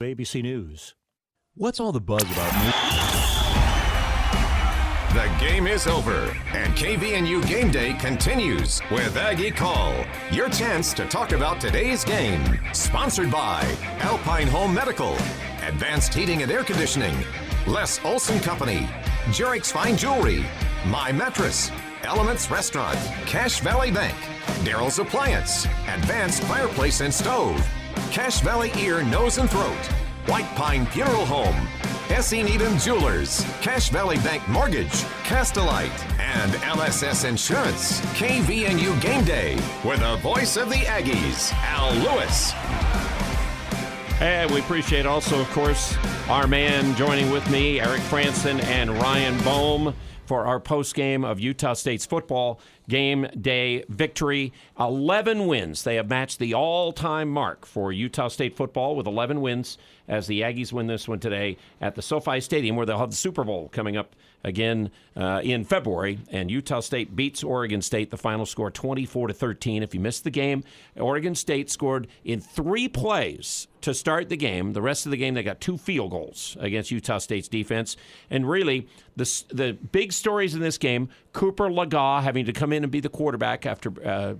ABC News. What's all the buzz about? The game is over, and KVNU Game Day continues with Aggie Call. Your chance to talk about today's game. Sponsored by Alpine Home Medical, Advanced Heating and Air Conditioning, Les Olson Company, Jarek's Fine Jewelry, My Mattress, Elements Restaurant, Cache Valley Bank, Daryl's Appliance, Advanced Fireplace and Stove, Cache Valley Ear, Nose and Throat, White Pine Funeral Home, S.E. Needham Jewelers, Cache Valley Bank Mortgage, Castelite, and LSS Insurance. KVNU Game Day with the voice of the Aggies, Al Lewis. And we appreciate also, of course, our man joining with me, Eric Franson and Ryan Bohm, for our post-game of Utah State's football game day victory. 11 wins. They have matched the all-time mark for Utah State football with 11 wins as the Aggies win this one today at the SoFi Stadium, where they'll have the Super Bowl coming up again in February. And Utah State beats Oregon State. The final score 24-13. If you missed the game, Oregon State scored in 3 plays to start the game. The rest of the game, they got 2 field goals against Utah State's defense. And really, the big stories in this game, Cooper Legas having to come in and be the quarterback after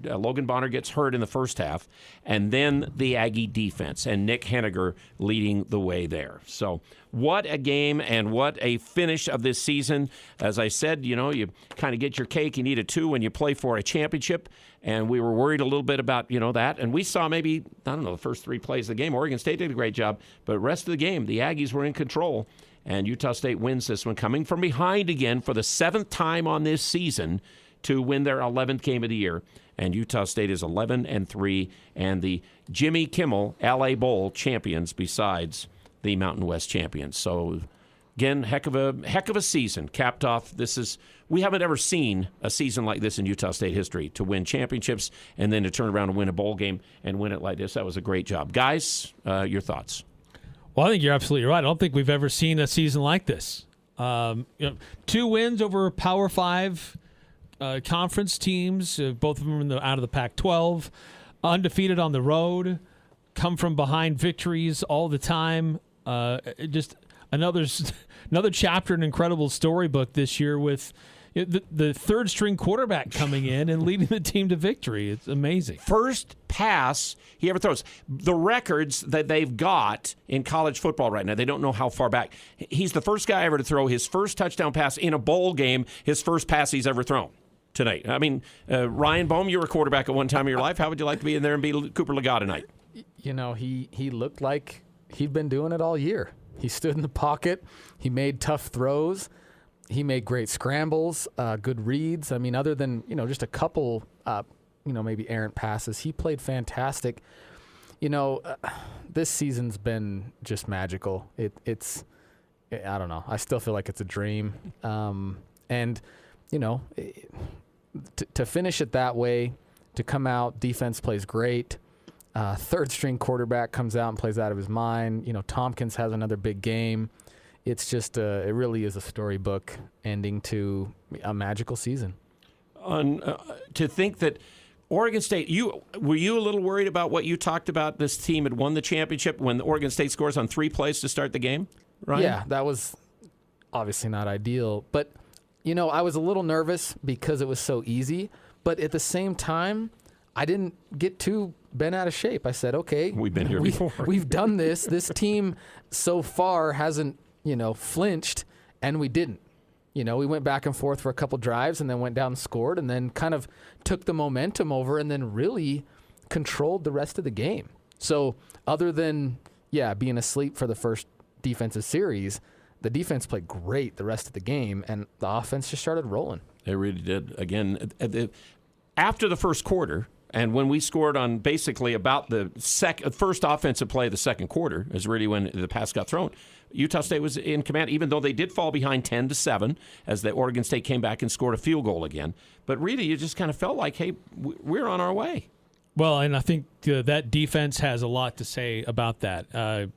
Logan Bonner gets hurt in the first half, and then the Aggie defense and Nick Henniger leading the way there. So what a game and what a finish of this season. As I said, you kind of get your cake, you need it too when you play for a championship. And we were worried a little bit about, that. And we saw maybe, the first 3 plays of the game. Oregon State did a great job. But the rest of the game, the Aggies were in control. And Utah State wins this one, coming from behind again for the 7th time on this season to win their 11th game of the year. And Utah State is 11-3 and the Jimmy Kimmel LA Bowl champions besides the Mountain West champions. So again, heck of a season capped off. We haven't ever seen a season like this in Utah State history, to win championships and then to turn around and win a bowl game and win it like this. That was a great job. Guys, your thoughts? Well, I think you're absolutely right. I don't think we've ever seen a season like this. 2 wins over Power 5 conference teams, both of them out of the Pac-12, undefeated on the road, come from behind victories all the time. Just another chapter in an incredible storybook this year with the third-string quarterback coming in and leading the team to victory. It's amazing. First pass he ever throws. The records that they've got in college football right now, they don't know how far back. He's the first guy ever to throw his first touchdown pass in a bowl game, his first pass he's ever thrown tonight. I mean, Ryan Bohm, you were a quarterback at one time in your life. How would you like to be in there and be Cooper Legas tonight? He looked like he'd been doing it all year. He stood in the pocket. He made tough throws. He made great scrambles, good reads. I mean, other than, just a couple, maybe errant passes, he played fantastic. This season's been just magical. It's I don't know. I still feel like it's a dream. And, to finish it that way, to come out, defense plays great. Third-string quarterback comes out and plays out of his mind. Tompkins has another big game. It's just it really is a storybook ending to a magical season. To think that Oregon State, were you a little worried about what you talked about? This team had won the championship when Oregon State scores on 3 plays to start the game, Ryan? Yeah, that was obviously not ideal. But, I was a little nervous because it was so easy. But at the same time, I didn't get too bent out of shape. I said, okay, we've been here before. We've done this. This team so far hasn't, flinched, and we didn't. We went back and forth for a couple drives and then went down and scored and then kind of took the momentum over and then really controlled the rest of the game. So other than, being asleep for the first defensive series, the defense played great the rest of the game, and the offense just started rolling. They really did. Again, after the first quarter, and when we scored on basically about the first offensive play of the second quarter is really when the pass got thrown. Utah State was in command, even though they did fall behind 10-7 as the Oregon State came back and scored a field goal again. But really, you just kind of felt like, hey, we're on our way. Well, and I think that defense has a lot to say about that.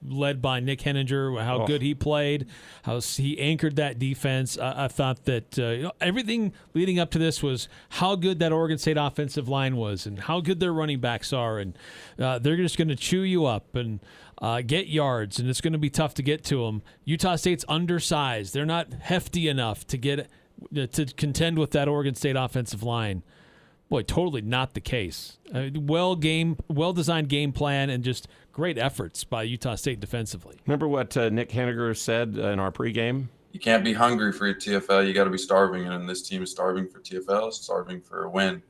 Led by Nick Henniger, how good he played, how he anchored that defense. I thought that everything leading up to this was how good that Oregon State offensive line was and how good their running backs are. And they're just going to chew you up. And get yards, and it's going to be tough to get to them. Utah State's undersized. They're not hefty enough to contend with that Oregon State offensive line. Boy, totally not the case. Well-designed game plan and just great efforts by Utah State defensively. Remember what Nick Henniger said in our pregame? You can't be hungry for your TFL. You got to be starving, and this team is starving for TFL, starving for a win.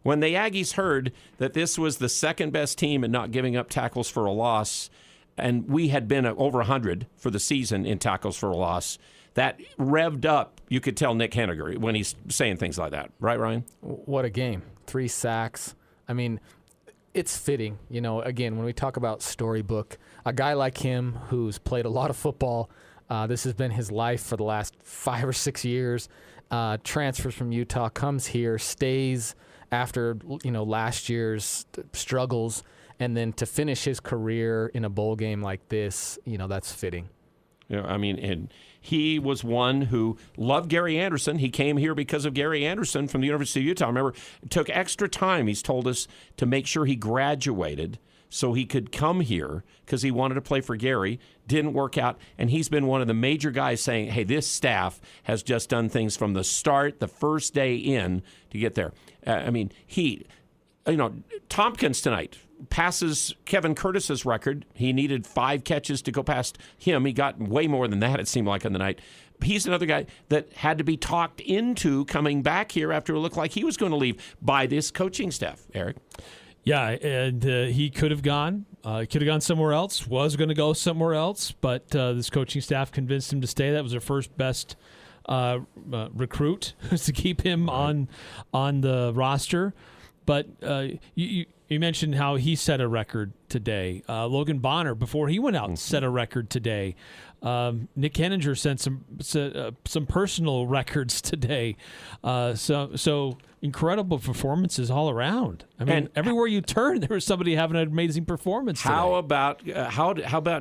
When the Aggies heard that this was the second-best team in not giving up tackles for a loss, and we had been over 100 for the season in tackles for a loss, that revved up, you could tell Nick Henniger when he's saying things like that. Right, Ryan? What a game. 3 sacks. I mean, it's fitting. Again, when we talk about storybook, a guy like him who's played a lot of football, this has been his life for the last 5 or 6 years, transfers from Utah, comes here, stays after last year's struggles, and then to finish his career in a bowl game like this, that's fitting. And he was one who loved Gary Anderson. He came here because of Gary Anderson from the University of Utah. Remember, it took extra time, he's told us, to make sure he graduated so he could come here because he wanted to play for Gary. Didn't work out, and he's been one of the major guys saying, hey, this staff has just done things from the start, the first day in, to get there. Tompkins tonight passes Kevin Curtis's record. He needed 5 catches to go past him. He got way more than that, it seemed like, on the night. He's another guy that had to be talked into coming back here after it looked like he was going to leave by this coaching staff, Eric. Yeah, and he could have gone. Could have gone somewhere else, was going to go somewhere else, but this coaching staff convinced him to stay. That was their first best recruit to keep him on the roster. But you mentioned how he set a record today. Logan Bonner, before he went out, set a record today. Nick Henninger set some personal records today. So incredible performances all around. I mean, everywhere you turn, there was somebody having an amazing performance today. How about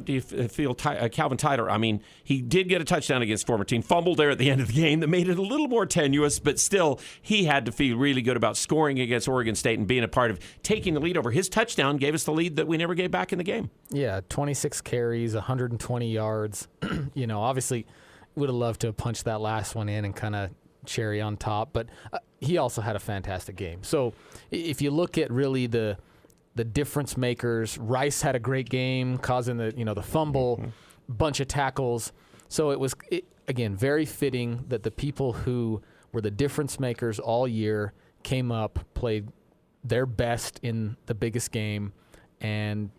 do you feel Calvin Tyler? I mean, he did get a touchdown against former team, fumbled there at the end of the game that made it a little more tenuous, but still he had to feel really good about scoring against Oregon State and being a part of taking the lead over. His touchdown gave us the lead that we never gave back in the game. Yeah, 26 carries, 120 yards. Obviously would have loved to have punched that last one in and kind of cherry on top, but he also had a fantastic game. So if you look at really the difference makers, Rice had a great game, causing the fumble, bunch of tackles. So it was, again, very fitting that the people who were the difference makers all year came up, played their best in the biggest game, and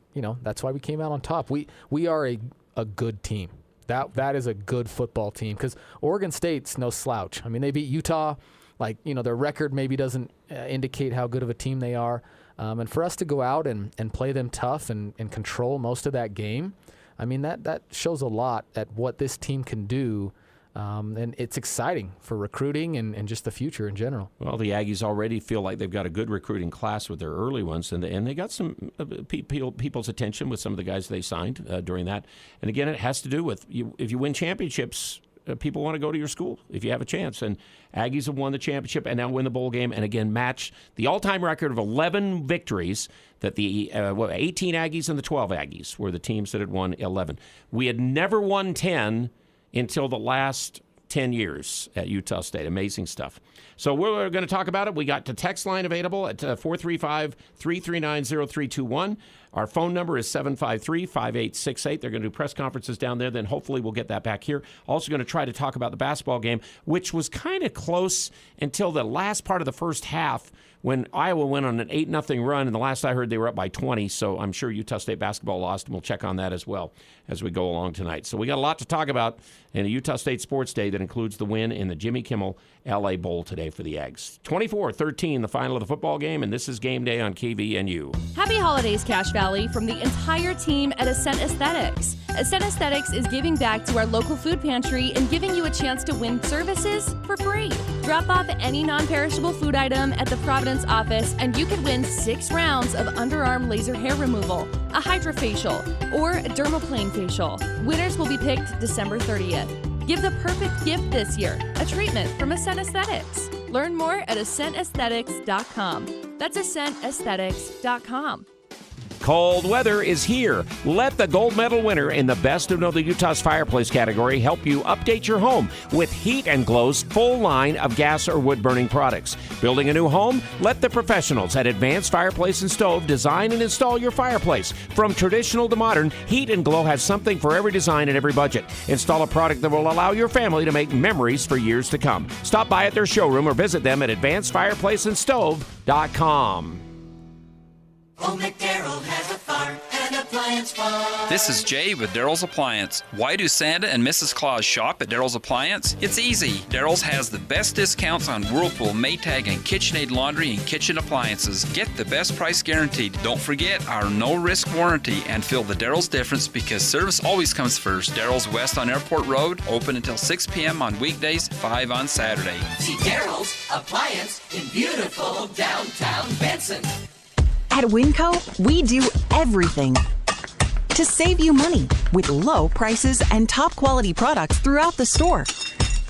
that's why we came out on top. We are a good team. That is a good football team because Oregon State's no slouch. I mean, they beat Utah. Their record maybe doesn't indicate how good of a team they are. And for us to go out and play them tough and control most of that game, I mean, that shows a lot at what this team can do. And it's exciting for recruiting and just the future in general. Well, the Aggies already feel like they've got a good recruiting class with their early ones, and they got some people's attention with some of the guys they signed during that. And again, it has to do with if you win championships, people want to go to your school if you have a chance. And Aggies have won the championship and now win the bowl game, and again match the all-time record of 11 victories that the 18 Aggies and the 12 Aggies were the teams that had won 11. We had never won 10 until the last 10 years at Utah State. Amazing stuff. So we're going to talk about it. We got the text line available at 435-339-0321. Our phone number is 753-5868. They're going to do press conferences down there. Then hopefully we'll get that back here. Also going to try to talk about the basketball game, which was kind of close until the last part of the first half when Iowa went on an 8-0 run, and the last I heard they were up by 20, so I'm sure Utah State basketball lost, and we'll check on that as well as we go along tonight. So we got a lot to talk about in a Utah State Sports Day that includes the win in the Jimmy Kimmel LA Bowl today for the Aggies. 24-13, the final of the football game, and this is Game Day on KVNU. Happy holidays, Cache Valley, from the entire team at Ascent Aesthetics. Ascent Aesthetics is giving back to our local food pantry and giving you a chance to win services for free. Drop off any non-perishable food item at the Providence office and you could win 6 rounds of underarm laser hair removal, a hydrofacial, or a dermaplane facial. Winners will be picked December 30th. Give the perfect gift this year, a treatment from Ascent Aesthetics. Learn more at AscentAesthetics.com. That's AscentAesthetics.com. Cold weather is here. Let the gold medal winner in the Best of Know the Utah's Fireplace category help you update your home with Heat and Glow's full line of gas or wood-burning products. Building a new home? Let the professionals at Advanced Fireplace and Stove design and install your fireplace. From traditional to modern, Heat and Glow has something for every design and every budget. Install a product that will allow your family to make memories for years to come. Stop by at their showroom or visit them at advancedfireplaceandstove.com. Old McDarrell has a farm and appliance farm. This is Jay with Daryl's Appliance. Why do Santa and Mrs. Claus shop at Daryl's Appliance? It's easy. Daryl's has the best discounts on Whirlpool, Maytag, and KitchenAid laundry and kitchen appliances. Get the best price guaranteed. Don't forget our no-risk warranty and feel the Daryl's difference because service always comes first. Daryl's West on Airport Road, open until 6 p.m. on weekdays, 5 on Saturday. See Daryl's Appliance in beautiful downtown Benson. At Winco, we do everything to save you money with low prices and top quality products throughout the store.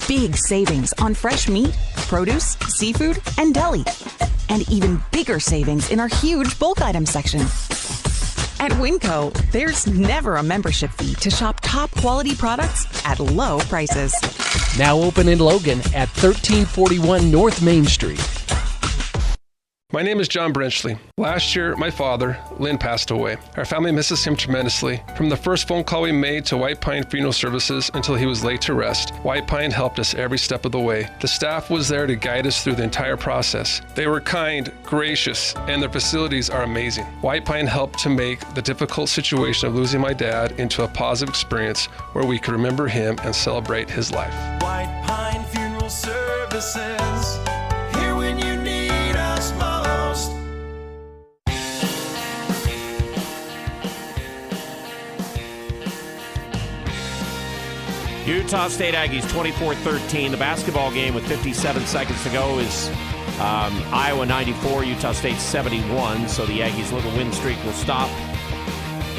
Big savings on fresh meat, produce, seafood, and deli. And even bigger savings in our huge bulk item section. At Winco, there's never a membership fee to shop top quality products at low prices. Now open in Logan at 1341 North Main Street. My name is John Brenchley. Last year, my father, Lynn, passed away. Our family misses him tremendously. From the first phone call we made to White Pine Funeral Services until he was laid to rest, White Pine helped us every step of the way. The staff was there to guide us through the entire process. They were kind, gracious, and their facilities are amazing. White Pine helped to make the difficult situation of losing my dad into a positive experience where we could remember him and celebrate his life. White Pine Funeral Services, here when you need us most. Utah State Aggies 24-13. The basketball game with 57 seconds to go is Iowa 94, Utah State 71. So the Aggies' little win streak will stop.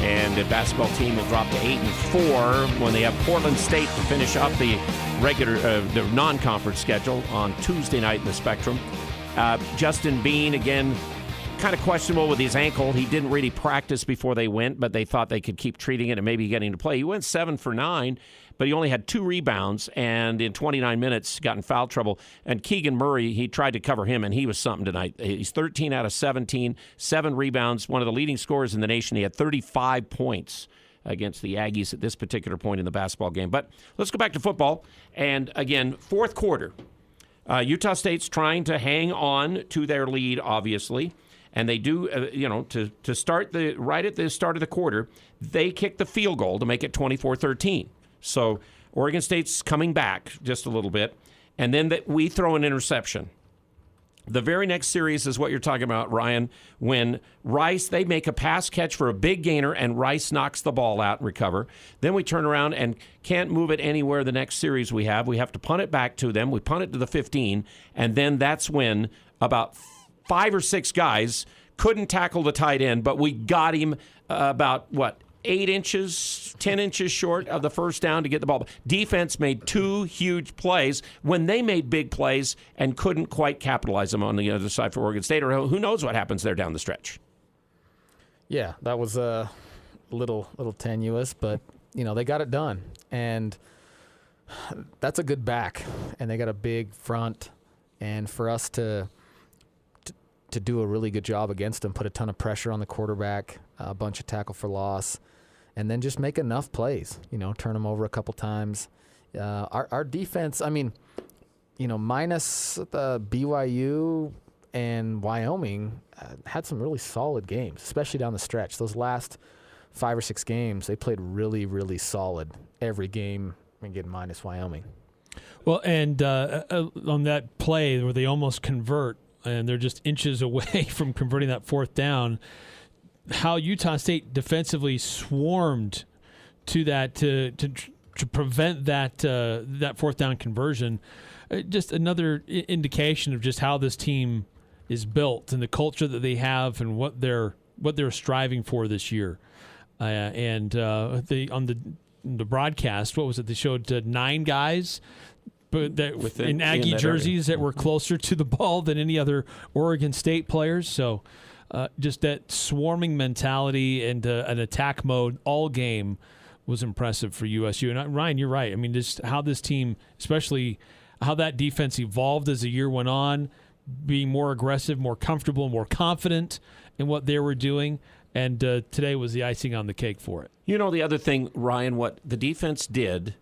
And the basketball team will drop to 8-4 when they have Portland State to finish up the regular, the non-conference schedule on Tuesday night in the Spectrum. Justin Bean, again, kind of questionable with his ankle. He didn't really practice before they went, but they thought they could keep treating it and maybe getting to play. He went 7 for 9, but he only had 2 rebounds, and in 29 minutes got in foul trouble. And Keegan Murray, he tried to cover him, and he was something tonight. He's 13 out of 17, 7 rebounds, one of the leading scorers in the nation. He had 35 points against the Aggies at this particular point in the basketball game. But let's go back to football. And again, fourth quarter, Utah State's trying to hang on to their lead, obviously. And they do, to start right at the start of the quarter, they kick the field goal to make it 24-13. So Oregon State's coming back just a little bit, and then we throw an interception. The very next series is what you're talking about, Ryan, when Rice, they make a pass catch for a big gainer, and Rice knocks the ball out and recover. Then we turn around and can't move it anywhere the next series we have. We have to punt it back to them. We punt it to the 15, and then that's when about 5 or 6 guys couldn't tackle the tight end, but we got him about, 8 inches, 10 inches short of the first down to get the ball. Defense made 2 huge plays when they made big plays and couldn't quite capitalize them on the other side for Oregon State, or who knows what happens there down the stretch. Yeah, that was a little tenuous, but, they got it done. And that's a good back, and they got a big front. And for us to do a really good job against them, put a ton of pressure on the quarterback, a bunch of tackle for loss, and then just make enough plays, turn them over a couple times. Our defense, minus the BYU and Wyoming, had some really solid games, especially down the stretch. Those last 5 or 6 games, they played really, really solid every game, getting minus Wyoming. Well, and on that play where they almost convert, and they're just inches away from converting that fourth down, how Utah State defensively swarmed to that to prevent that fourth down conversion. Just another indication of just how this team is built and the culture that they have and what they're striving for this year. On the broadcast, what was it? They showed 9 guys in Aggie jerseys that were closer to the ball than any other Oregon State players. So just that swarming mentality and an attack mode all game was impressive for USU. And Ryan, you're right. I mean, just how this team, especially how that defense evolved as the year went on, being more aggressive, more comfortable, more confident in what they were doing. And today was the icing on the cake for it. You know, the other thing, Ryan, what the defense did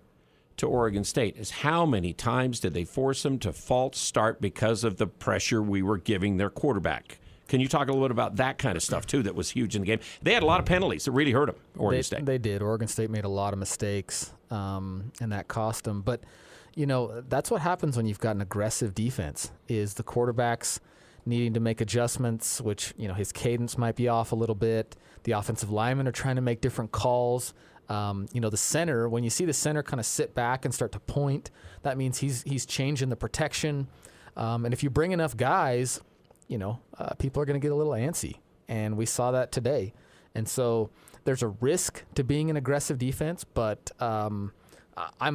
to Oregon State is how many times did they force them to false start because of the pressure we were giving their quarterback? Can you talk a little bit about that kind of stuff, too, that was huge in the game? They had a lot of penalties that really hurt them, Oregon State. They did. Oregon State made a lot of mistakes, and that cost them. But, you know, that's what happens when you've got an aggressive defense, is the quarterback's needing to make adjustments, which, you know, his cadence might be off a little bit. The offensive linemen are trying to make different calls. You know, the center, when you see the center kind of sit back and start to point, that means he's changing the protection. And if you bring enough guys, you know, people are going to get a little antsy. And we saw that today. And so there's a risk to being an aggressive defense, but I'm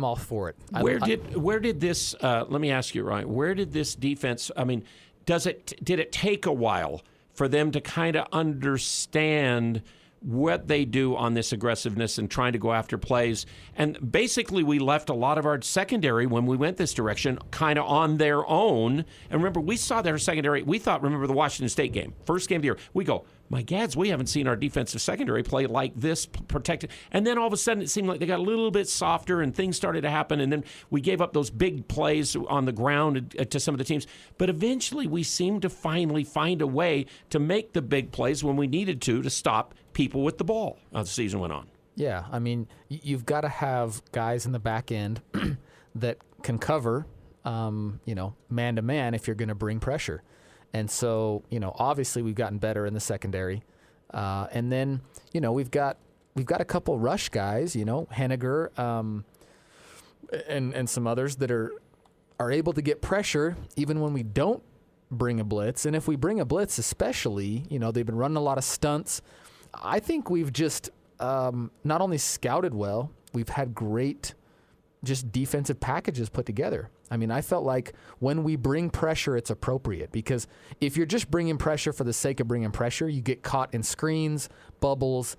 all for it. Where did this, let me ask you, Ryan, where did this defense, I mean, did it take a while for them to kind of understand what they do on this aggressiveness and trying to go after plays? And basically we left a lot of our secondary when we went this direction kind of on their own. And remember, we saw their secondary, we thought, remember the Washington State game, first game of the year, we go, my gads, we haven't seen our defensive secondary play like this, protected. And then all of a sudden it seemed like they got a little bit softer and things started to happen. And then we gave up those big plays on the ground to some of the teams. But eventually we seemed to finally find a way to make the big plays when we needed to stop people with the ball as the season went on. Yeah, I mean, you've got to have guys in the back end that can cover, you know, man-to-man if you're going to bring pressure. And so, you know, obviously we've gotten better in the secondary. And then, you know, we've got a couple rush guys, you know, Henniger and some others that are able to get pressure even when we don't bring a blitz. And if we bring a blitz especially, you know, they've been running a lot of stunts. I think we've just not only scouted well, we've had great just defensive packages put together. I mean, I felt like when we bring pressure, it's appropriate, because if you're just bringing pressure for the sake of bringing pressure, you get caught in screens, bubbles,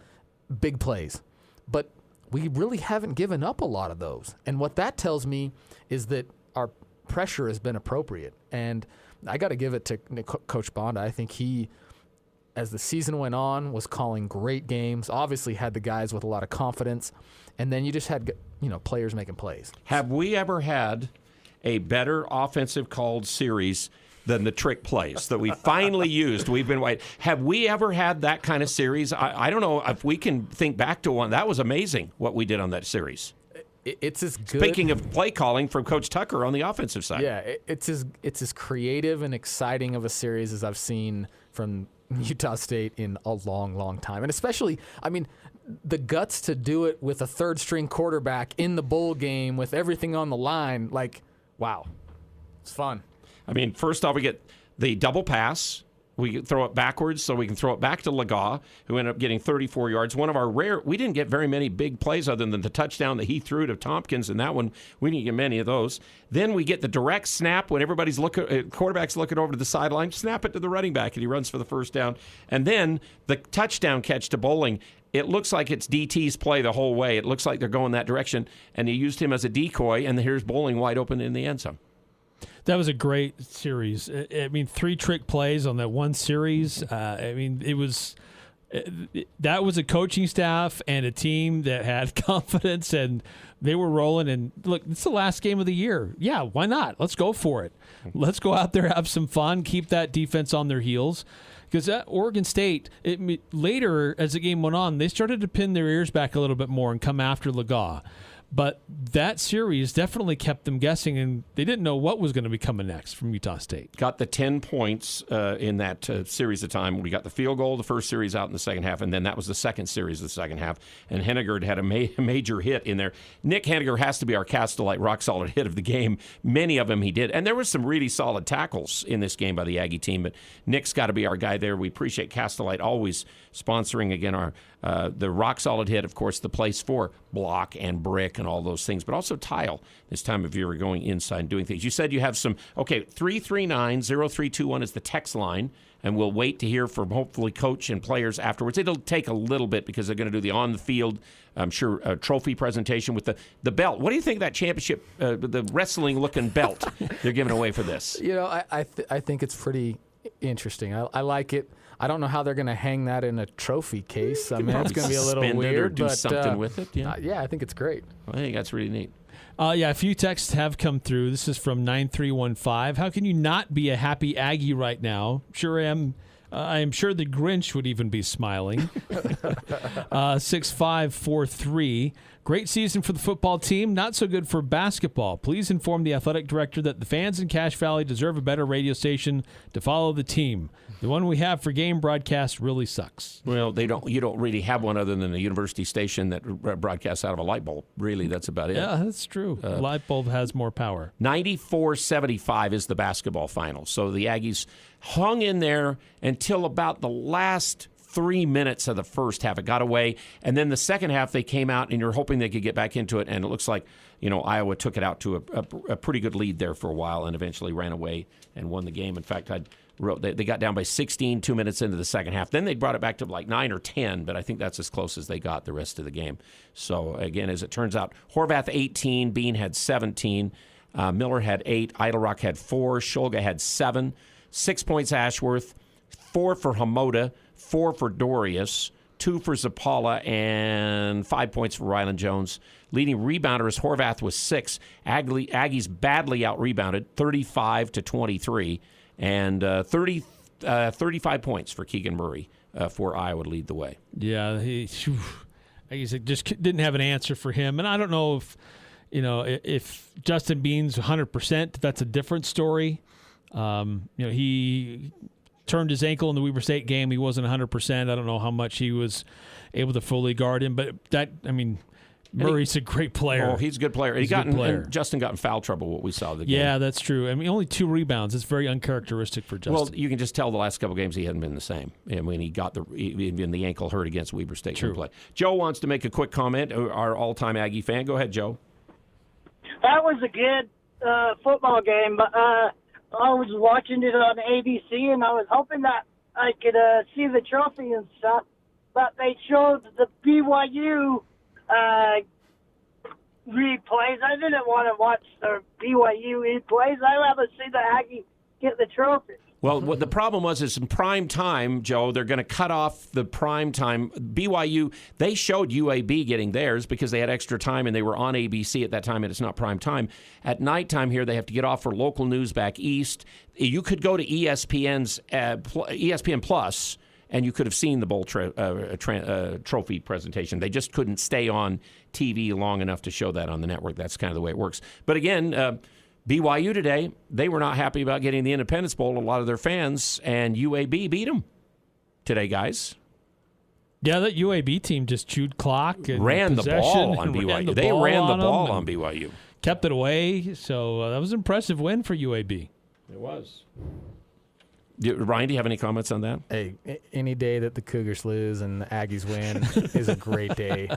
big plays. But we really haven't given up a lot of those. And what that tells me is that our pressure has been appropriate. And I got to give it to Coach Bonda. I think he, as the season went on, was calling great games, obviously had the guys with a lot of confidence, and then you just had, you know, players making plays. Have we ever had a better offensive called series than the trick plays that we finally used? We've been waiting. Have we ever had that kind of series? I don't know if we can think back to one. That was amazing what we did on that series. It's as good. Speaking of play calling from Coach Tucker on the offensive side. Yeah, it's as creative and exciting of a series as I've seen from Utah State in a long, long time. And especially, I mean, the guts to do it with a third-string quarterback in the bowl game with everything on the line, like, wow. It's fun. I mean, first off, we get the double pass. We throw it backwards so we can throw it back to Legault, who ended up getting 34 yards. One of our we didn't get very many big plays other than the touchdown that he threw to Tompkins, and that one, we didn't get many of those. Then we get the direct snap when everybody's quarterback's looking over to the sideline, snap it to the running back, and he runs for the first down. And then the touchdown catch to Bowling, it looks like it's DT's play the whole way. It looks like they're going that direction, and he used him as a decoy, and here's Bowling wide open in the end zone. That was a great series. I mean, 3 trick plays on that one series. I mean, that was a coaching staff and a team that had confidence, and they were rolling. And look, it's the last game of the year. Yeah, why not? Let's go for it. Let's go out there, have some fun, keep that defense on their heels. Because at Oregon State, later as the game went on, they started to pin their ears back a little bit more and come after Legault. But that series definitely kept them guessing, and they didn't know what was going to be coming next from Utah State. Got the 10 points in that series of time. We got the field goal, the first series out in the second half, and then that was the second series of the second half. And Henniger had a major hit in there. Nick Henniger has to be our Castellite rock-solid hit of the game. Many of them he did. And there were some really solid tackles in this game by the Aggie team, but Nick's got to be our guy there. We appreciate Castellite always sponsoring, again, our the rock-solid hit, of course, the place for block and brick and all those things, but also tile this time of year. We're going inside and doing things. You said you have some, 339-0321 is the text line, and we'll wait to hear from hopefully coach and players afterwards. It'll take a little bit because they're going to do the on-the-field, I'm sure, trophy presentation with the belt. What do you think of that championship, the wrestling-looking belt they're giving away for this? I think it's pretty interesting. I like it. I don't know how they're going to hang that in a trophy case. I mean, it's going to be a little weird. Or do something with it. Yeah, I think it's great. I think that's really neat. A few texts have come through. This is from 9315. How can you not be a happy Aggie right now? I am sure the Grinch would even be smiling. 6543. Great season for the football team. Not so good for basketball. Please inform the athletic director that the fans in Cache Valley deserve a better radio station to follow the team. The one we have for game broadcast really sucks. Well, you don't really have one other than the university station that broadcasts out of a light bulb. Really, that's about it. Yeah, that's true. Light bulb has more power. 94-75 is the basketball final. So the Aggies hung in there until about the last 3 minutes of the first half. It got away, and then the second half they came out, and you're hoping they could get back into it, and it looks like Iowa took it out to a pretty good lead there for a while and eventually ran away and won the game. In fact, I wrote they got down by 16 2 minutes into the second half. Then they brought it back to like 9 or 10, but I think that's as close as they got the rest of the game. So, again, as it turns out, Horvath 18, Bean had 17, Miller had 8, Idle Rock had 4, Shulga had 7, 6 points Ashworth, 4 for Hamoda, 4 for Dorius, 2 for Zapala, and 5 points for Ryland Jones. Leading rebounder is Horvath with 6. Aggies badly out-rebounded, 35-23. And 35 points for Keegan Murray for Iowa to lead the way. Yeah, he just didn't have an answer for him. And I don't know if Justin Bean's 100%, that's a different story. He turned his ankle in the Weber State game. He wasn't 100%. I don't know how much he was able to fully guard him. But Murray's a great player. Oh, he's a good player. And Justin got in foul trouble, what we saw the game. Yeah, that's true. I mean, only 2 rebounds. It's very uncharacteristic for Justin. Well, you can just tell the last couple games he hadn't been the same. I mean, he got the ankle hurt against Weber State. True. Play. Joe wants to make a quick comment, our all-time Aggie fan. Go ahead, Joe. That was a good football game, but I was watching it on ABC, and I was hoping that I could see the trophy and stuff, but they showed the BYU replays. I didn't want to watch the BYU replays. I'd rather see the Aggie get the trophy. Well, what the problem was is in prime time, Joe, they're going to cut off the prime time. BYU, they showed UAB getting theirs because they had extra time and they were on ABC at that time, and it's not prime time. At nighttime here, they have to get off for local news back east. You could go to ESPN's ESPN Plus, and you could have seen the bowl trophy presentation. They just couldn't stay on TV long enough to show that on the network. That's kind of the way it works. But again, BYU today, they were not happy about getting the Independence Bowl, a lot of their fans, and UAB beat them today, guys. Yeah, that UAB team just chewed clock and ran the ball on BYU. They ran the ball on BYU. Kept it away, so that was an impressive win for UAB. It was. Ryan, do you have any comments on that? Hey, any day that the Cougars lose and the Aggies win is a great day.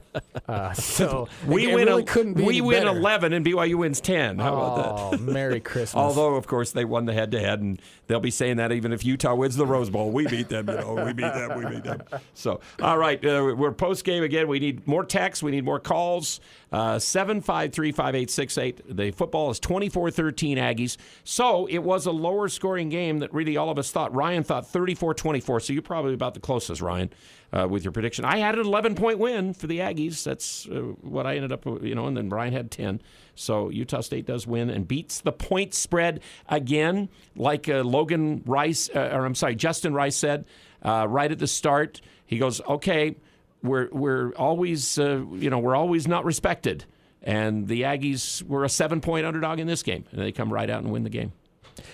So we win 11 and BYU wins 10. How about that? Merry Christmas. Although, of course, they won the head-to-head, and they'll be saying that even if Utah wins the Rose Bowl. We beat them, we beat them. So, all right, we're post-game again. We need more texts. We need more calls. 7535868. The football is 24-13 Aggies. So it was a lower-scoring game that really all of us thought. Ryan thought 34-24, so you're probably about the closest, Ryan, with your prediction. I had an 11-point win for the Aggies. That's what I ended up, and then Ryan had 10. So Utah State does win and beats the point spread again, like Justin Rice said right at the start. He goes, okay, we're always we're always not respected, and the Aggies were a 7-point underdog in this game, and they come right out and win the game.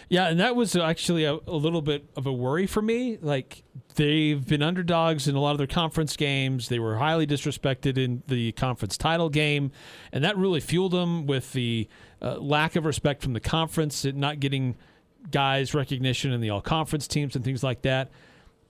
Yeah, and that was actually a little bit of a worry for me. Like, they've been underdogs in a lot of their conference games. They were highly disrespected in the conference title game, and that really fueled them with the lack of respect from the conference, and not getting guys recognition in the all-conference teams and things like that.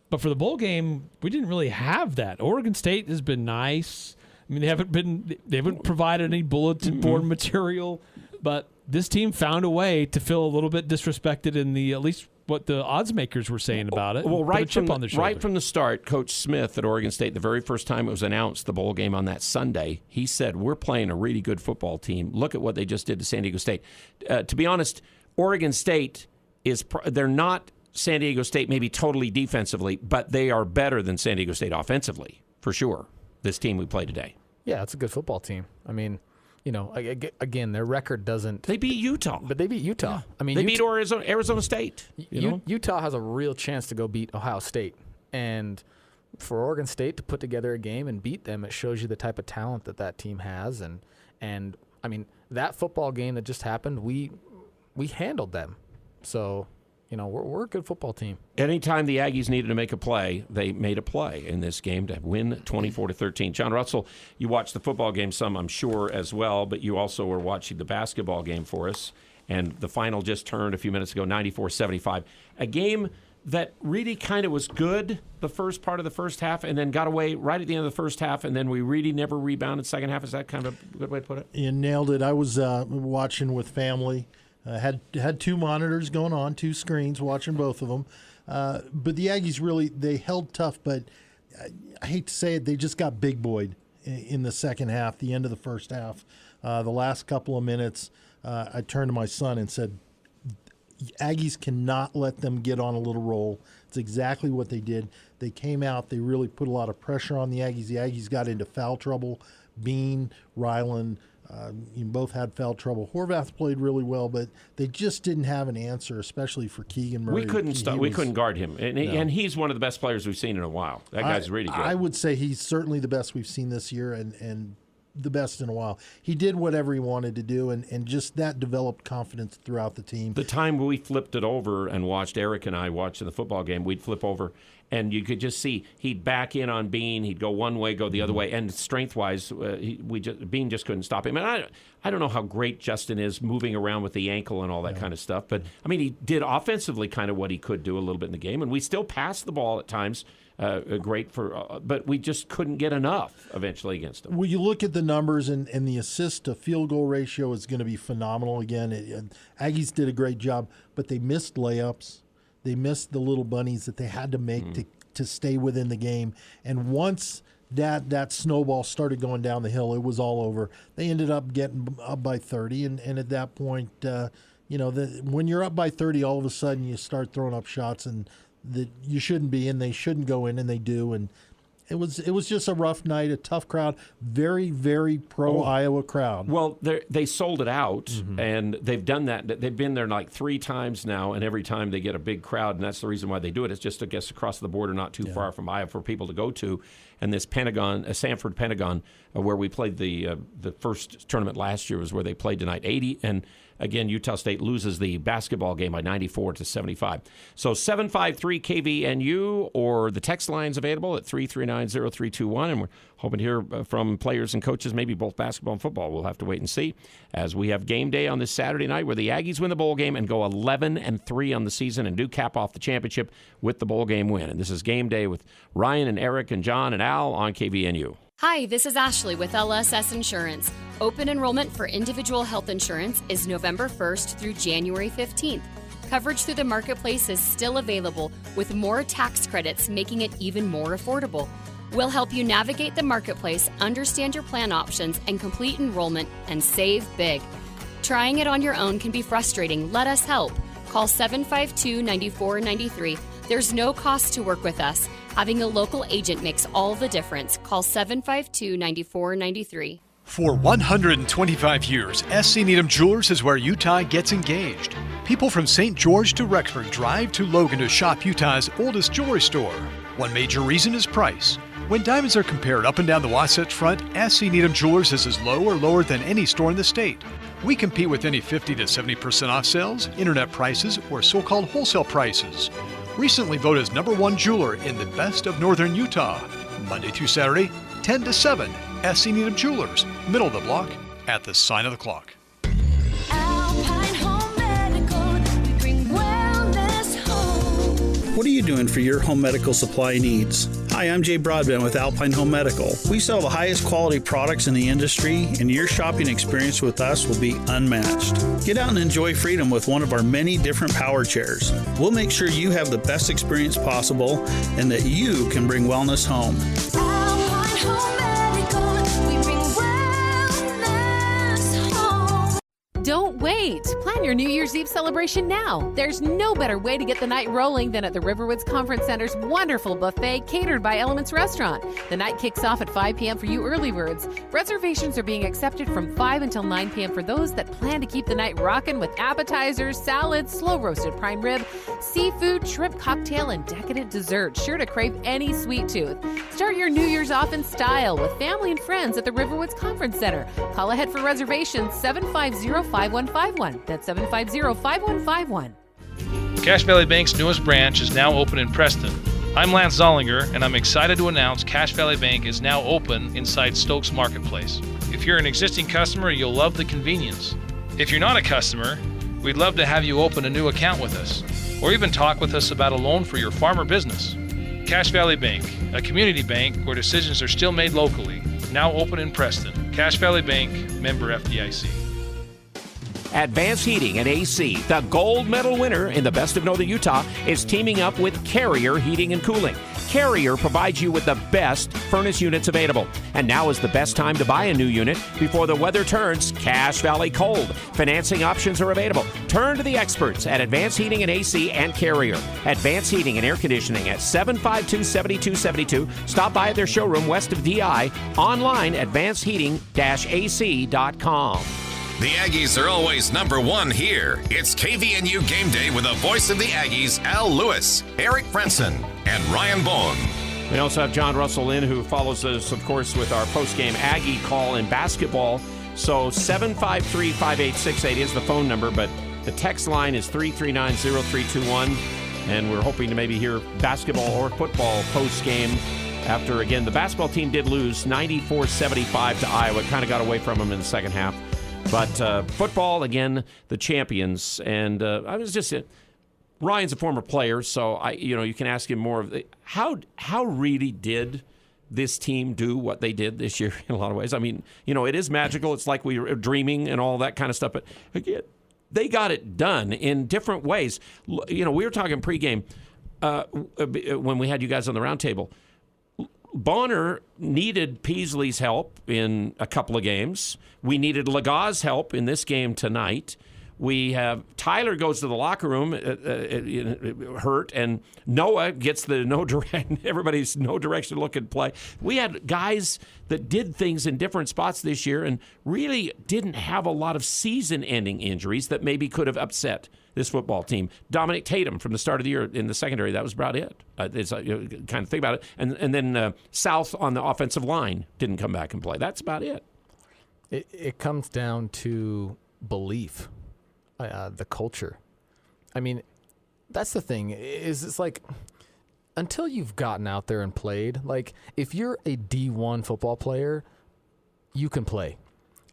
But for the bowl game, we didn't really have that. Oregon State has been nice. I mean, they haven't provided any bulletin board material, but this team found a way to feel a little bit disrespected in the at least what the odds makers were saying about it. Well, right from the start, Coach Smith at Oregon State, the very first time it was announced, the bowl game on that Sunday, he said, we're playing a really good football team. Look at what they just did to San Diego State. To be honest, Oregon State they're not San Diego State maybe totally defensively, but they are better than San Diego State offensively, for sure, this team we play today. Yeah, it's a good football team. I mean, again, their record doesn't. They beat Utah. But they beat Utah. Yeah. I mean, they beat Arizona State. Utah has a real chance to go beat Ohio State. And for Oregon State to put together a game and beat them, it shows you the type of talent that team has. And I mean, that football game that just happened, we handled them. So, we're a good football team. Anytime the Aggies needed to make a play, they made a play in this game to win 24-13. John Russell, you watched the football game some, I'm sure, as well, but you also were watching the basketball game for us. And the final just turned a few minutes ago, 94-75. A game that really kind of was good the first part of the first half and then got away right at the end of the first half, and then we really never rebounded second half. Is that kind of a good way to put it? You nailed it. I was watching with family. Had two monitors going on, two screens, watching both of them. But the Aggies really, they held tough, but I hate to say it, they just got big boyed in the second half, the end of the first half. The last couple of minutes, I turned to my son and said, Aggies cannot let them get on a little roll. It's exactly what they did. They came out, they really put a lot of pressure on the Aggies. The Aggies got into foul trouble. Bean, Ryland, both had foul trouble. Horvath played really well, but they just didn't have an answer, especially for Keegan Murray. We couldn't guard him, and he's one of the best players we've seen in a while. That guy's really good. I would say he's certainly the best we've seen this year, and the best in a while. He did whatever he wanted to do, and just that developed confidence throughout the team. The time we flipped it over and watched, Eric and I watched the football game, we'd flip over, and you could just see he'd back in on Bean. He'd go one way, go the other way, and strength-wise, Bean just couldn't stop him. And I don't know how great Justin is moving around with the ankle and all that kind of stuff, but, I mean, he did offensively kind of what he could do a little bit in the game, and we still passed the ball at times. Great but we just couldn't get enough eventually against them. Well, you look at the numbers, and the assist to field goal ratio is going to be phenomenal again. Aggies did a great job, but they missed layups. They missed the little bunnies that they had to make to stay within the game. And once that snowball started going down the hill, it was all over. They ended up getting up by 30, and at that point, when you're up by 30, all of a sudden you start throwing up shots and that you shouldn't be, and they shouldn't go in, and they do. And it was just a rough night, a tough crowd, very, very pro-Iowa crowd. Well, they sold it out, and they've done that. They've been there like 3 times now, and every time they get a big crowd, and that's the reason why they do it. It's just, I guess, across the border, not too far from Iowa for people to go to. And this Sanford Pentagon, where we played the first tournament last year, was where they played tonight, 80. And again, Utah State loses the basketball game by 94-75. So 753-KVNU, or the text line's available at 339-0321. And we're hoping to hear from players and coaches, maybe both basketball and football. We'll have to wait and see, as we have game day on this Saturday night where the Aggies win the bowl game and go 11-3 on the season and do cap off the championship with the bowl game win. And this is game day with Ryan and Eric and John and Al on KVNU. Hi, this is Ashley with LSS Insurance. Open enrollment for individual health insurance is November 1st through January 15th. Coverage through the marketplace is still available, with more tax credits making it even more affordable. We'll help you navigate the marketplace, understand your plan options, and complete enrollment and save big. Trying it on your own can be frustrating. Let us help. Call 752-9493. There's no cost to work with us. Having a local agent makes all the difference. Call 752-9493. For 125 years, SC Needham Jewelers is where Utah gets engaged. People from St. George to Rexford drive to Logan to shop Utah's oldest jewelry store. One major reason is price. When diamonds are compared up and down the Wasatch Front, SC Needham Jewelers is as low or lower than any store in the state. We compete with any 50 to 70% off sales, internet prices, or so-called wholesale prices. Recently voted as #1 jeweler in the best of northern Utah. Monday through Saturday, 10 to 7. SC Needham Jewelers, middle of the block, at the sign of the clock. What are you doing for your home medical supply needs? Hi, I'm Jay Broadbent with Alpine Home Medical. We sell the highest quality products in the industry, and your shopping experience with us will be unmatched. Get out and enjoy freedom with one of our many different power chairs. We'll make sure you have the best experience possible and that you can bring wellness home. Alpine Home Medical, we bring wellness home. Don't wait. Plan your New Year's Eve celebration now. There's no better way to get the night rolling than at the Riverwoods Conference Center's wonderful buffet catered by Elements Restaurant. The night kicks off at 5 p.m. for you early birds. Reservations are being accepted from 5 until 9 p.m. for those that plan to keep the night rocking with appetizers, salads, slow-roasted prime rib, seafood, shrimp cocktail, and decadent dessert. Sure to crave any sweet tooth. Start your New Year's off in style with family and friends at the Riverwoods Conference Center. Call ahead for reservations 750-5151. That's 750-5151. Cache Valley Bank's newest branch is now open in Preston. I'm Lance Zollinger, and I'm excited to announce Cache Valley Bank is now open inside Stokes Marketplace. If you're an existing customer, you'll love the convenience. If you're not a customer, we'd love to have you open a new account with us, or even talk with us about a loan for your farm or business. Cache Valley Bank, a community bank where decisions are still made locally, now open in Preston. Cache Valley Bank, member FDIC. Advanced Heating and AC, the gold medal winner in the Best of Northern Utah, is teaming up with Carrier Heating and Cooling. Carrier provides you with the best furnace units available. And now is the best time to buy a new unit before the weather turns Cache Valley cold. Financing options are available. Turn to the experts at Advanced Heating and AC and Carrier. Advanced Heating and Air Conditioning at 752-7272. Stop by at their showroom west of DI. Online, advancedheating-ac.com. The Aggies are always number one here. It's KVNU Game Day with the voice of the Aggies, Al Lewis, Eric Frenson, and Ryan Bowen. We also have John Russell in, who follows us, of course, with our post-game Aggie call in basketball. So 753-5868 is the phone number, but the text line is 339-0321, and we're hoping to maybe hear basketball or football post-game after, again, the basketball team did lose 94-75 to Iowa. It kind of got away from them in the second half. But football, again, the champions. And I was just Ryan's a former player, so you can ask him more of how really did this team do what they did this year in a lot of ways. I mean, it is magical. It's like we were dreaming and all that kind of stuff. But again, they got it done in different ways. We were talking pregame when we had you guys on the round table. Bonner needed Peasley's help in a couple of games. We needed Lagaz's help in this game tonight. We have Tyler goes to the locker room hurt, and Noah gets the everybody's no direction look and play. We had guys that did things in different spots this year and really didn't have a lot of season-ending injuries that maybe could have upset this football team. Dominic Tatum from the start of the year in the secondary, that was about it. It's kind of think about it. And then South on the offensive line didn't come back and play. That's about it. It comes down to belief, the culture. I mean, that's the thing. It's like until you've gotten out there and played, like if you're a D1 football player, you can play.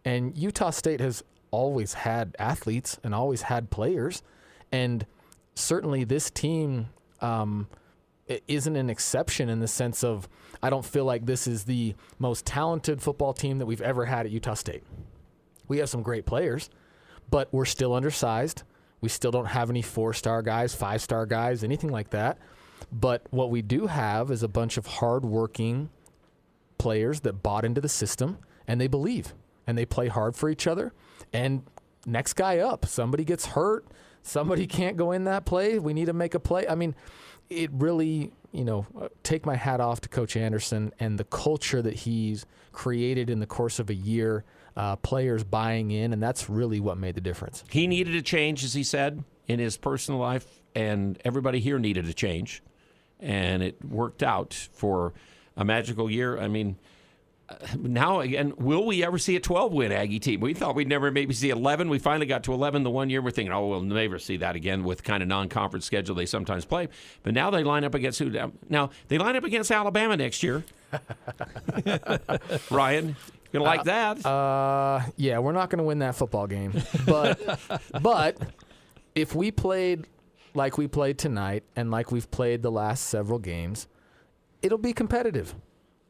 And Utah State has always had athletes and always had players. And certainly this team isn't an exception in the sense of I don't feel like this is the most talented football team that we've ever had at Utah State. We have some great players, but we're still undersized. We still don't have any 4-star guys, 5-star guys, anything like that. But what we do have is a bunch of hard-working players that bought into the system, and they believe, and they play hard for each other. And next guy up, somebody gets hurt, somebody can't go in that play, we need to make a play. I mean, it really, take my hat off to Coach Anderson and the culture that he's created in the course of a year, players buying in, and that's really what made the difference. He needed a change, as he said, in his personal life, and everybody here needed a change. And it worked out for a magical year. I mean, now, again, will we ever see a 12-win Aggie team? We thought we'd never maybe see 11. We finally got to 11 the one year. We're thinking, we'll never see that again with kind of non-conference schedule they sometimes play. But now they line up against who? Now, they line up against Alabama next year. Ryan, you going to like that? Yeah, we're not going to win that football game. But if we played like we played tonight and like we've played the last several games, it'll be competitive.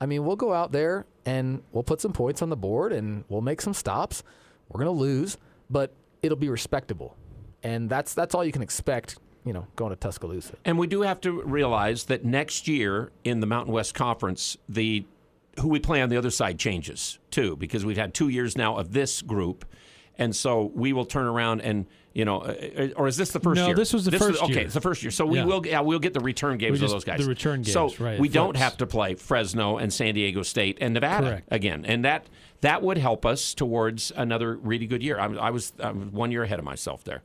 I mean, we'll go out there and we'll put some points on the board and we'll make some stops. We're going to lose, but it'll be respectable. And that's all you can expect, going to Tuscaloosa. And we do have to realize that next year in the Mountain West Conference, who we play on the other side changes too, because we've had 2 years now of this group. And so we will turn around and, or is this the first year? No, this was the first year. Okay, it's the first year. So we'll get the return games of those guys. The return games, so right. we don't have to play Fresno and San Diego State and Nevada again. And that would help us towards another really good year. I was 1 year ahead of myself there.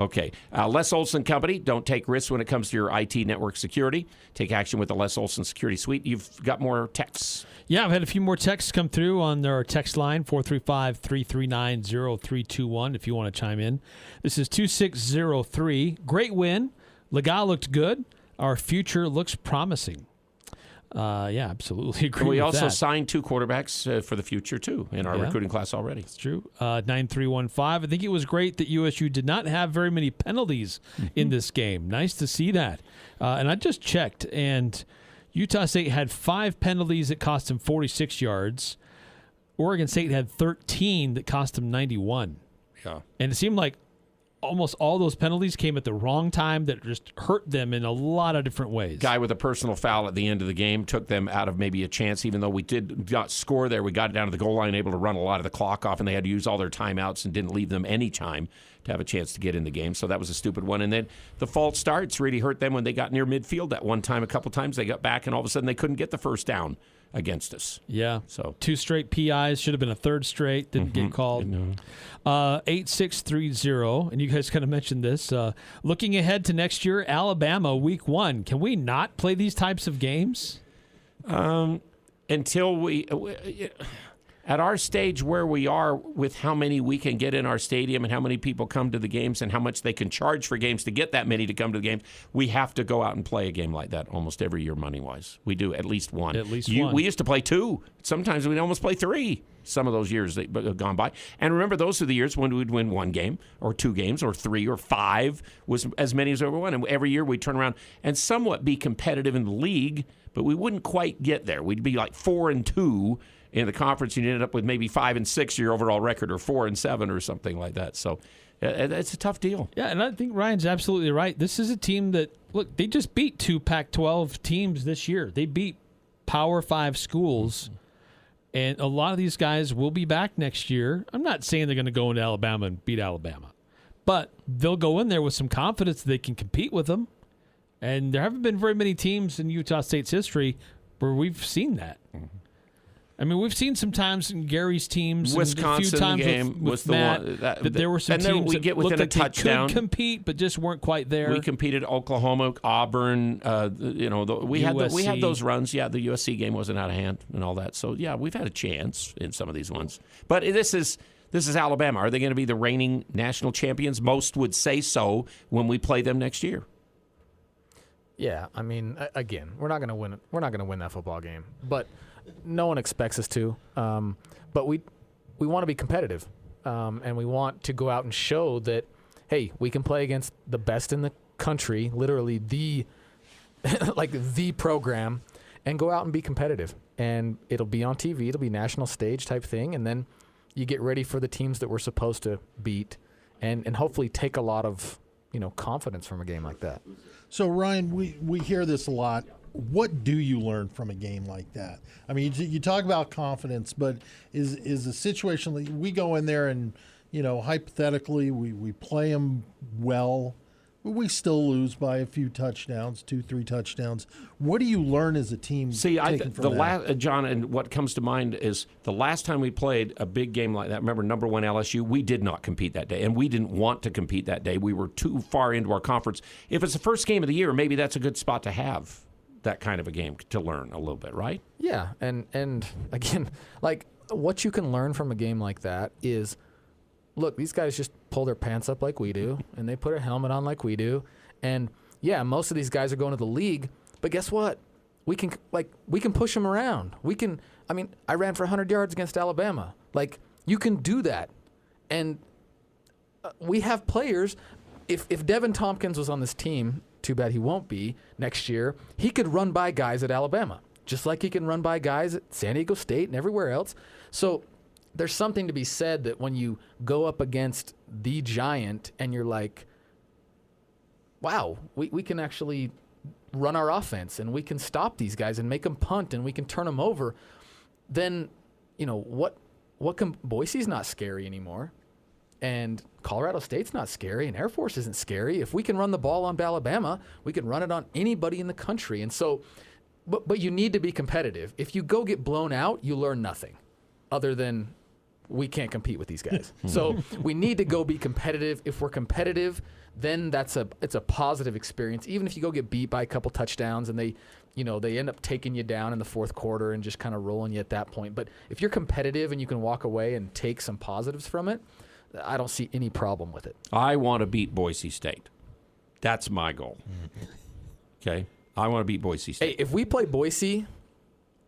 Okay. Les Olson Company, don't take risks when it comes to your IT network security. Take action with the Les Olson Security Suite. You've got more texts. Yeah, I've had a few more texts come through on our text line, 435-339-0321, if you want to chime in. This is 2603. Great win. Laga looked good. Our future looks promising. Yeah, absolutely agree with that. We also signed 2 quarterbacks for the future, too, in our recruiting class already. That's true. 9315. I think it was great that USU did not have very many penalties in this game. Nice to see that. And I just checked, and Utah State had 5 penalties that cost them 46 yards. Oregon State had 13 that cost them 91. Yeah. And it seemed like almost all those penalties came at the wrong time that just hurt them in a lot of different ways. Guy with a personal foul at the end of the game took them out of maybe a chance, even though we got score there. We got it down to the goal line, able to run a lot of the clock off, and they had to use all their timeouts and didn't leave them any time to have a chance to get in the game. So that was a stupid one. And then the false starts really hurt them when they got near midfield that one time. A couple times they got back, and all of a sudden they couldn't get the first down against us. Yeah. So 2 straight PIs, should have been a third straight, didn't get called. 8630, and you guys kind of mentioned this. Looking ahead to next year, Alabama, week 1. Can we not play these types of games? Until we at our stage where we are with how many we can get in our stadium and how many people come to the games and how much they can charge for games to get that many to come to the game, we have to go out and play a game like that almost every year money-wise. We do at least one. At least one. We used to play 2. Sometimes we'd almost play 3 some of those years that have gone by. And remember, those are the years when we'd win 1 game or 2 games or 3 or 5 was as many as we won. And every year we'd turn around and somewhat be competitive in the league, but we wouldn't quite get there. We'd be like 4-2 in the conference, and you ended up with maybe 5-6 your overall record, or 4-7 or something like that. So it's a tough deal. Yeah, and I think Ryan's absolutely right. This is a team that, look, they just beat 2 Pac-12 teams this year. They beat Power 5 schools, and a lot of these guys will be back next year. I'm not saying they're going to go into Alabama and beat Alabama, but they'll go in there with some confidence that they can compete with them. And there haven't been very many teams in Utah State's history where we've seen that. I mean, we've seen some times in Gary's teams, Wisconsin and a few times game with was the Matt, one that there were some and then teams we that get within looked a like touchdown. They could compete, but just weren't quite there. We competed Oklahoma, Auburn. We had those runs. Yeah, the USC game wasn't out of hand and all that. So yeah, we've had a chance in some of these ones. But this is Alabama. Are they going to be the reigning national champions? Most would say so when we play them next year. Yeah, I mean, again, we're not going to win. We're not going to win that football game, but no one expects us to. But we want to be competitive, and we want to go out and show that, hey, we can play against the best in the country, literally the program, and go out and be competitive. And it'll be on TV. It'll be national stage type thing, and then you get ready for the teams that we're supposed to beat, and hopefully take a lot of confidence from a game like that. So, Ryan, we hear this a lot. What do you learn from a game like that? I mean, you talk about confidence, but is a situation like we go in there and, hypothetically, we play them well, we still lose by a few touchdowns, 2-3 touchdowns. What do you learn as a team? See, John, and what comes to mind is the last time we played a big game like that. Remember, number 1 LSU. We did not compete that day, and we didn't want to compete that day. We were too far into our conference. If it's the first game of the year, maybe that's a good spot to have that kind of a game to learn a little bit, right? Yeah, and again, like what you can learn from a game like that is, look, these guys just pull their pants up like we do, and they put a helmet on like we do, and yeah, most of these guys are going to the league, but guess what? We can push them around. I ran for 100 yards against Alabama. Like, you can do that, and we have players. If Devin Tompkins was on this team, too bad he won't be next year, he could run by guys at Alabama. just like he can run by guys at San Diego State and everywhere else. So there's something to be said that when you go up against the giant and you're like, wow, we can actually run our offense and we can stop these guys and make them punt and we can turn them over, then, what can Boise's not scary anymore. And Colorado State's not scary, and Air Force isn't scary. If we can run the ball on Alabama, we can run it on anybody in the country. And so, but you need to be competitive. If you go get blown out, you learn nothing other than we can't compete with these guys. So we need to go be competitive. If we're competitive, then it's a positive experience. Even if you go get beat by a couple touchdowns and they end up taking you down in the fourth quarter and just kind of rolling you at that point. But if you're competitive and you can walk away and take some positives from it, I don't see any problem with it. I want to beat Boise State. That's my goal. Okay? I want to beat Boise State. Hey, if we play Boise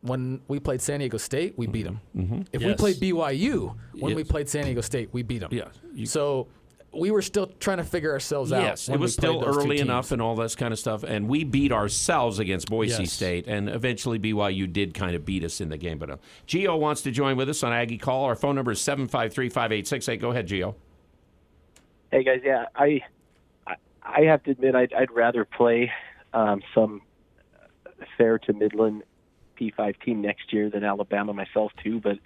when we played San Diego State, we beat them. Mm-hmm. If we played BYU when we played San Diego State, we beat them. Yeah. So we were still trying to figure ourselves out. Yes, it was still early enough and all this kind of stuff. And we beat ourselves against Boise State. And eventually BYU did kind of beat us in the game. But Gio wants to join with us on Aggie Call. Our phone number is 753-5868. Go ahead, Gio. Hey, guys. Yeah, I have to admit I'd rather play some fair to Midland P5 team next year than Alabama myself, too. But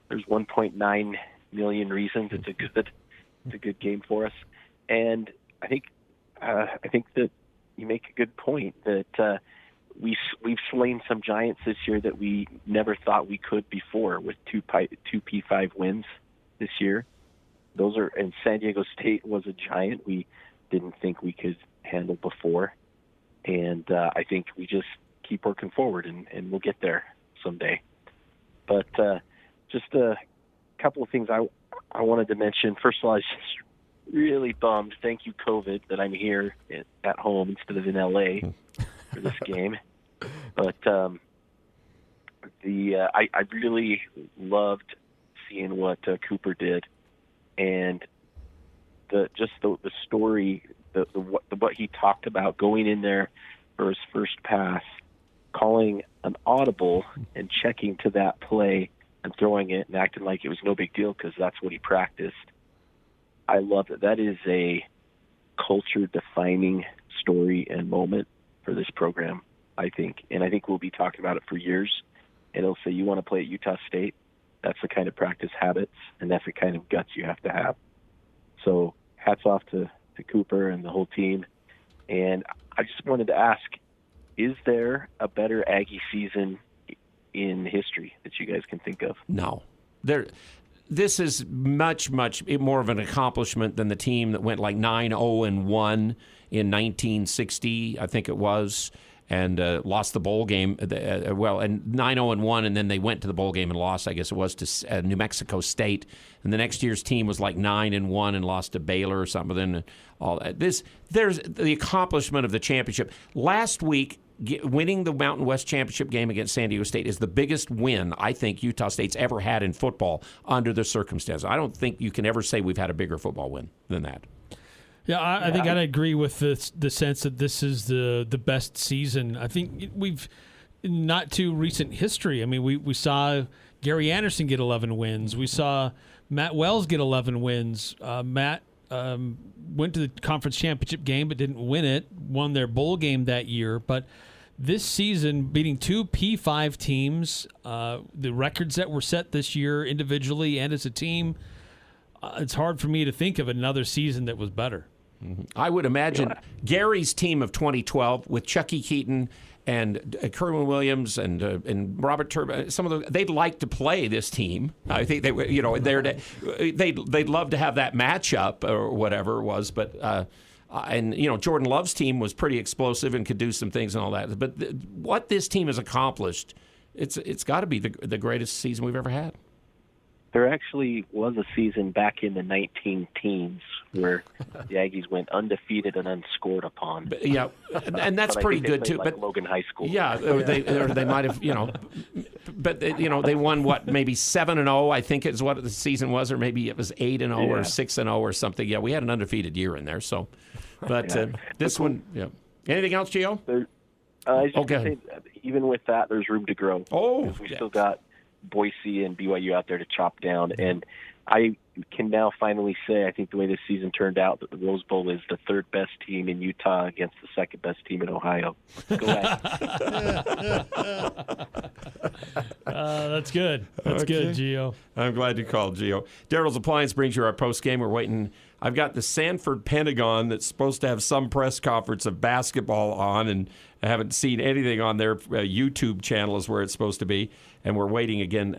there's 1.9 million reasons it's a good game for us, and I think that you make a good point that we've slain some giants this year that we never thought we could before with two P5 wins this year. And San Diego State was a giant we didn't think we could handle before, and I think we just keep working forward and we'll get there someday. But just a couple of things I wanted to mention. First of all, I was just really bummed. Thank you, COVID, that I'm here at home instead of in LA for this game. But I really loved seeing what Cooper did, and the story, what he talked about going in there for his first pass, calling an audible and checking to that play and throwing it and acting like it was no big deal because that's what he practiced. I love it. That is a culture-defining story and moment for this program, I think. And I think we'll be talking about it for years. And it'll say, you want to play at Utah State? That's the kind of practice habits, and that's the kind of guts you have to have. So hats off to Cooper and the whole team. And I just wanted to ask, is there a better Aggie season in history that you guys can think of? No. This is much, much more of an accomplishment than the team that went like 9-0-1 in 1960, I think it was, and lost the bowl game. And 9-0-1, and then they went to the bowl game and lost, I guess it was, to New Mexico State. And the next year's team was like 9-1 and lost to Baylor or something. And all that. There's the accomplishment of the championship. Last week, winning the Mountain West Championship game against San Diego State is the biggest win I think Utah State's ever had in football under the circumstances. I don't think you can ever say we've had a bigger football win than that. Yeah, I think I'd agree with the sense that this is the best season. I think we've not too recent history. I mean, we saw Gary Anderson get 11 wins. We saw Matt Wells get 11 wins. Matt went to the conference championship game but didn't win it, won their bowl game that year. But this season, beating two P5 teams, the records that were set this year individually and as a team, it's hard for me to think of another season that was better. Mm-hmm. I would imagine Gary's team of 2012 with Chucky Keaton and Kerwin Williams and Robert Turbo, they'd like to play this team. I think they, they'd love to have that matchup or whatever it was. But Jordan Love's team was pretty explosive and could do some things and all that. But what this team has accomplished, it's got to be the greatest season we've ever had. There actually was a season back in the 19-teens where the Aggies went undefeated and unscored upon. But, yeah, and that's pretty good too. But Logan High School. Yeah, they might have, but they won maybe 7-0. I think is what the season was, or maybe it was 8-0 or 6-0 or something. Yeah, we had an undefeated year in there. So, but this one, yeah. Anything else, Gio? I was just gonna say, even with that, there's room to grow. Because we still got Boise and BYU out there to chop down. And I can now finally say, I think the way this season turned out, that the Rose Bowl is the third best team in Utah against the second best team in Ohio. Go ahead. That's good. That's good, Gio. I'm glad you called, Gio. Daryl's Appliance brings you our post game. We're waiting. I've got the Sanford Pentagon that's supposed to have some press conference of basketball on, and I haven't seen anything on their YouTube channel is where it's supposed to be. And we're waiting again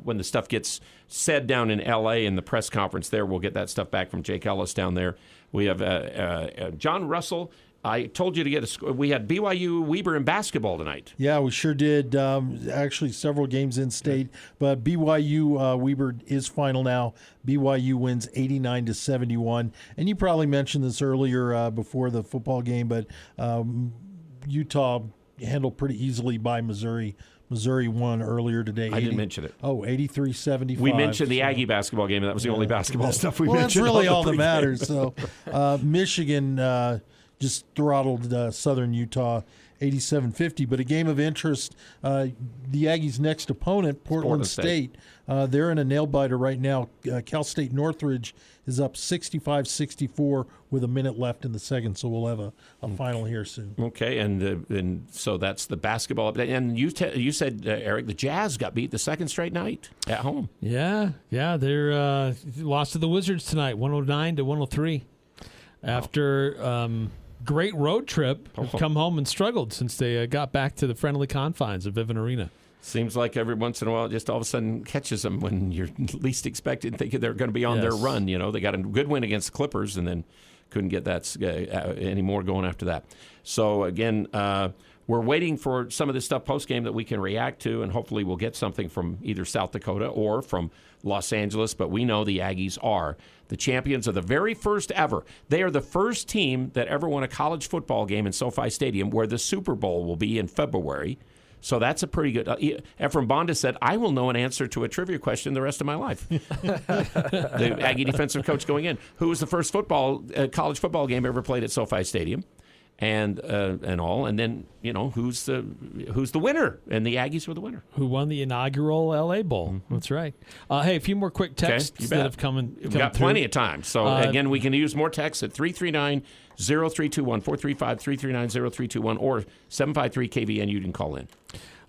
when the stuff gets said down in L.A. in the press conference there. We'll get that stuff back from Jake Ellis down there. We have John Russell. I told you to get we had BYU Weber in basketball tonight. Yeah, we sure did. Actually, several games in state, but BYU Weber is final now. BYU wins 89-71, and you probably mentioned this earlier before the football game, but Utah handled pretty easily by Missouri. Missouri won earlier today. I didn't mention it. Oh, 83-75. We mentioned the Aggie basketball game, and that was the only basketball stuff we mentioned. Well, that's really all that matters. So, Michigan just throttled Southern Utah 87-50. But a game of interest, the Aggies' next opponent, Portland State, they're in a nail-biter right now. Cal State Northridge is up 65-64 with a minute left in the second, so we'll have a final here soon. Okay, and so that's the basketball update. And you said, Eric, the Jazz got beat the second straight night at home. Yeah, they're lost to the Wizards tonight, 109-103. After great road trip, have come home and struggled since they got back to the friendly confines of Vivint Arena. Seems like every once in a while, it just all of a sudden catches them when you're least expected, thinking they're going to be on their run. You know, they got a good win against the Clippers and then couldn't get that any more going after that. So again, we're waiting for some of this stuff post game that we can react to, and hopefully we'll get something from either South Dakota or from Los Angeles. But we know the Aggies are the champions of the very first ever. They are the first team that ever won a college football game in SoFi Stadium, where the Super Bowl will be in February. So that's a pretty good. Ephraim Bonda said, "I will know an answer to a trivia question the rest of my life." The Aggie defensive coach going in, who was the first college football game ever played at SoFi Stadium, and all, and then who's the winner, and the Aggies were the winner. Who won the inaugural LA Bowl? Mm-hmm. That's right. Hey, a few more quick texts that have come We've got through. Plenty of time. So again, we can use more texts at 339-0321, 435-339-0321, or 753-KVN. You can call in.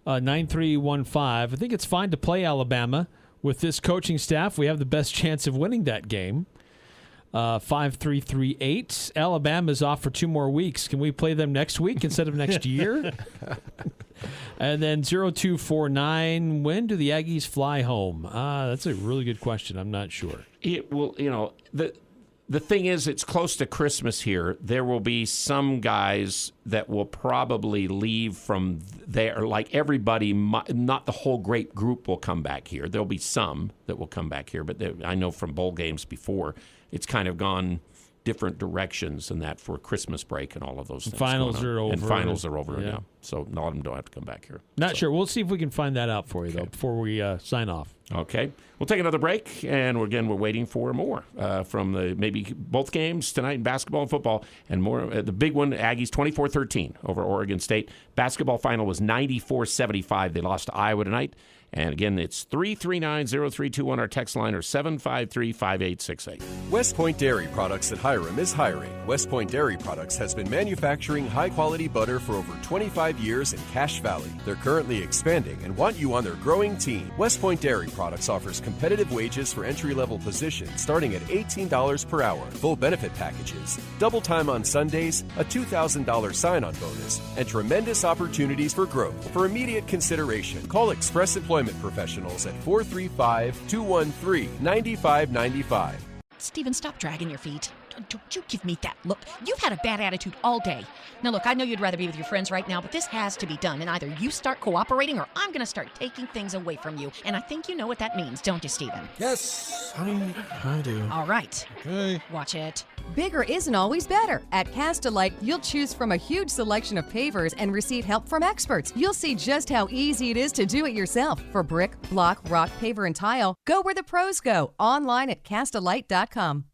9315. I think it's fine to play Alabama. With this coaching staff, we have the best chance of winning that game. 5338. Alabama's off for 2 more weeks. Can we play them next week instead of next year? And then 0249. When do the Aggies fly home? That's a really good question. I'm not sure. The thing is, it's close to Christmas here. There will be some guys that will probably leave from there. Like everybody, not the whole great group will come back here. There'll be some that will come back here, but I know from bowl games before, it's kind of gone different directions than that for Christmas break and all of those things. Finals are over. And finals are over now. So a lot of them don't have to come back here. Not sure. We'll see if we can find that out for you, though, before we sign off. Okay. We'll take another break, and we're waiting for more from maybe both games tonight in basketball and football, and more. The big one, Aggies 24-13 over Oregon State. Basketball final was 94-75. They lost to Iowa tonight. And again, it's 339-0321, our text line, or 753-5868. West Point Dairy Products at Hiram is hiring. West Point Dairy Products has been manufacturing high-quality butter for over 25 years in Cache Valley. They're currently expanding and want you on their growing team. West Point Dairy Products offers competitive wages for entry-level positions starting at $18 per hour, full benefit packages, double time on Sundays, a $2,000 sign-on bonus, and tremendous opportunities for growth. For immediate consideration, call Express Employment Professionals at 435-213-9595. Steven, stop dragging your feet. Don't you give me that look. You've had a bad attitude all day. Now, look, I know you'd rather be with your friends right now, but this has to be done, and either you start cooperating or I'm going to start taking things away from you. And I think you know what that means, don't you, Steven? Yes, I do. All right. Okay. Watch it. Bigger isn't always better. At Cast-A-Lite, you'll choose from a huge selection of pavers and receive help from experts. You'll see just how easy it is to do it yourself. For brick, block, rock, paver, and tile, go where the pros go. Online at castalite.com.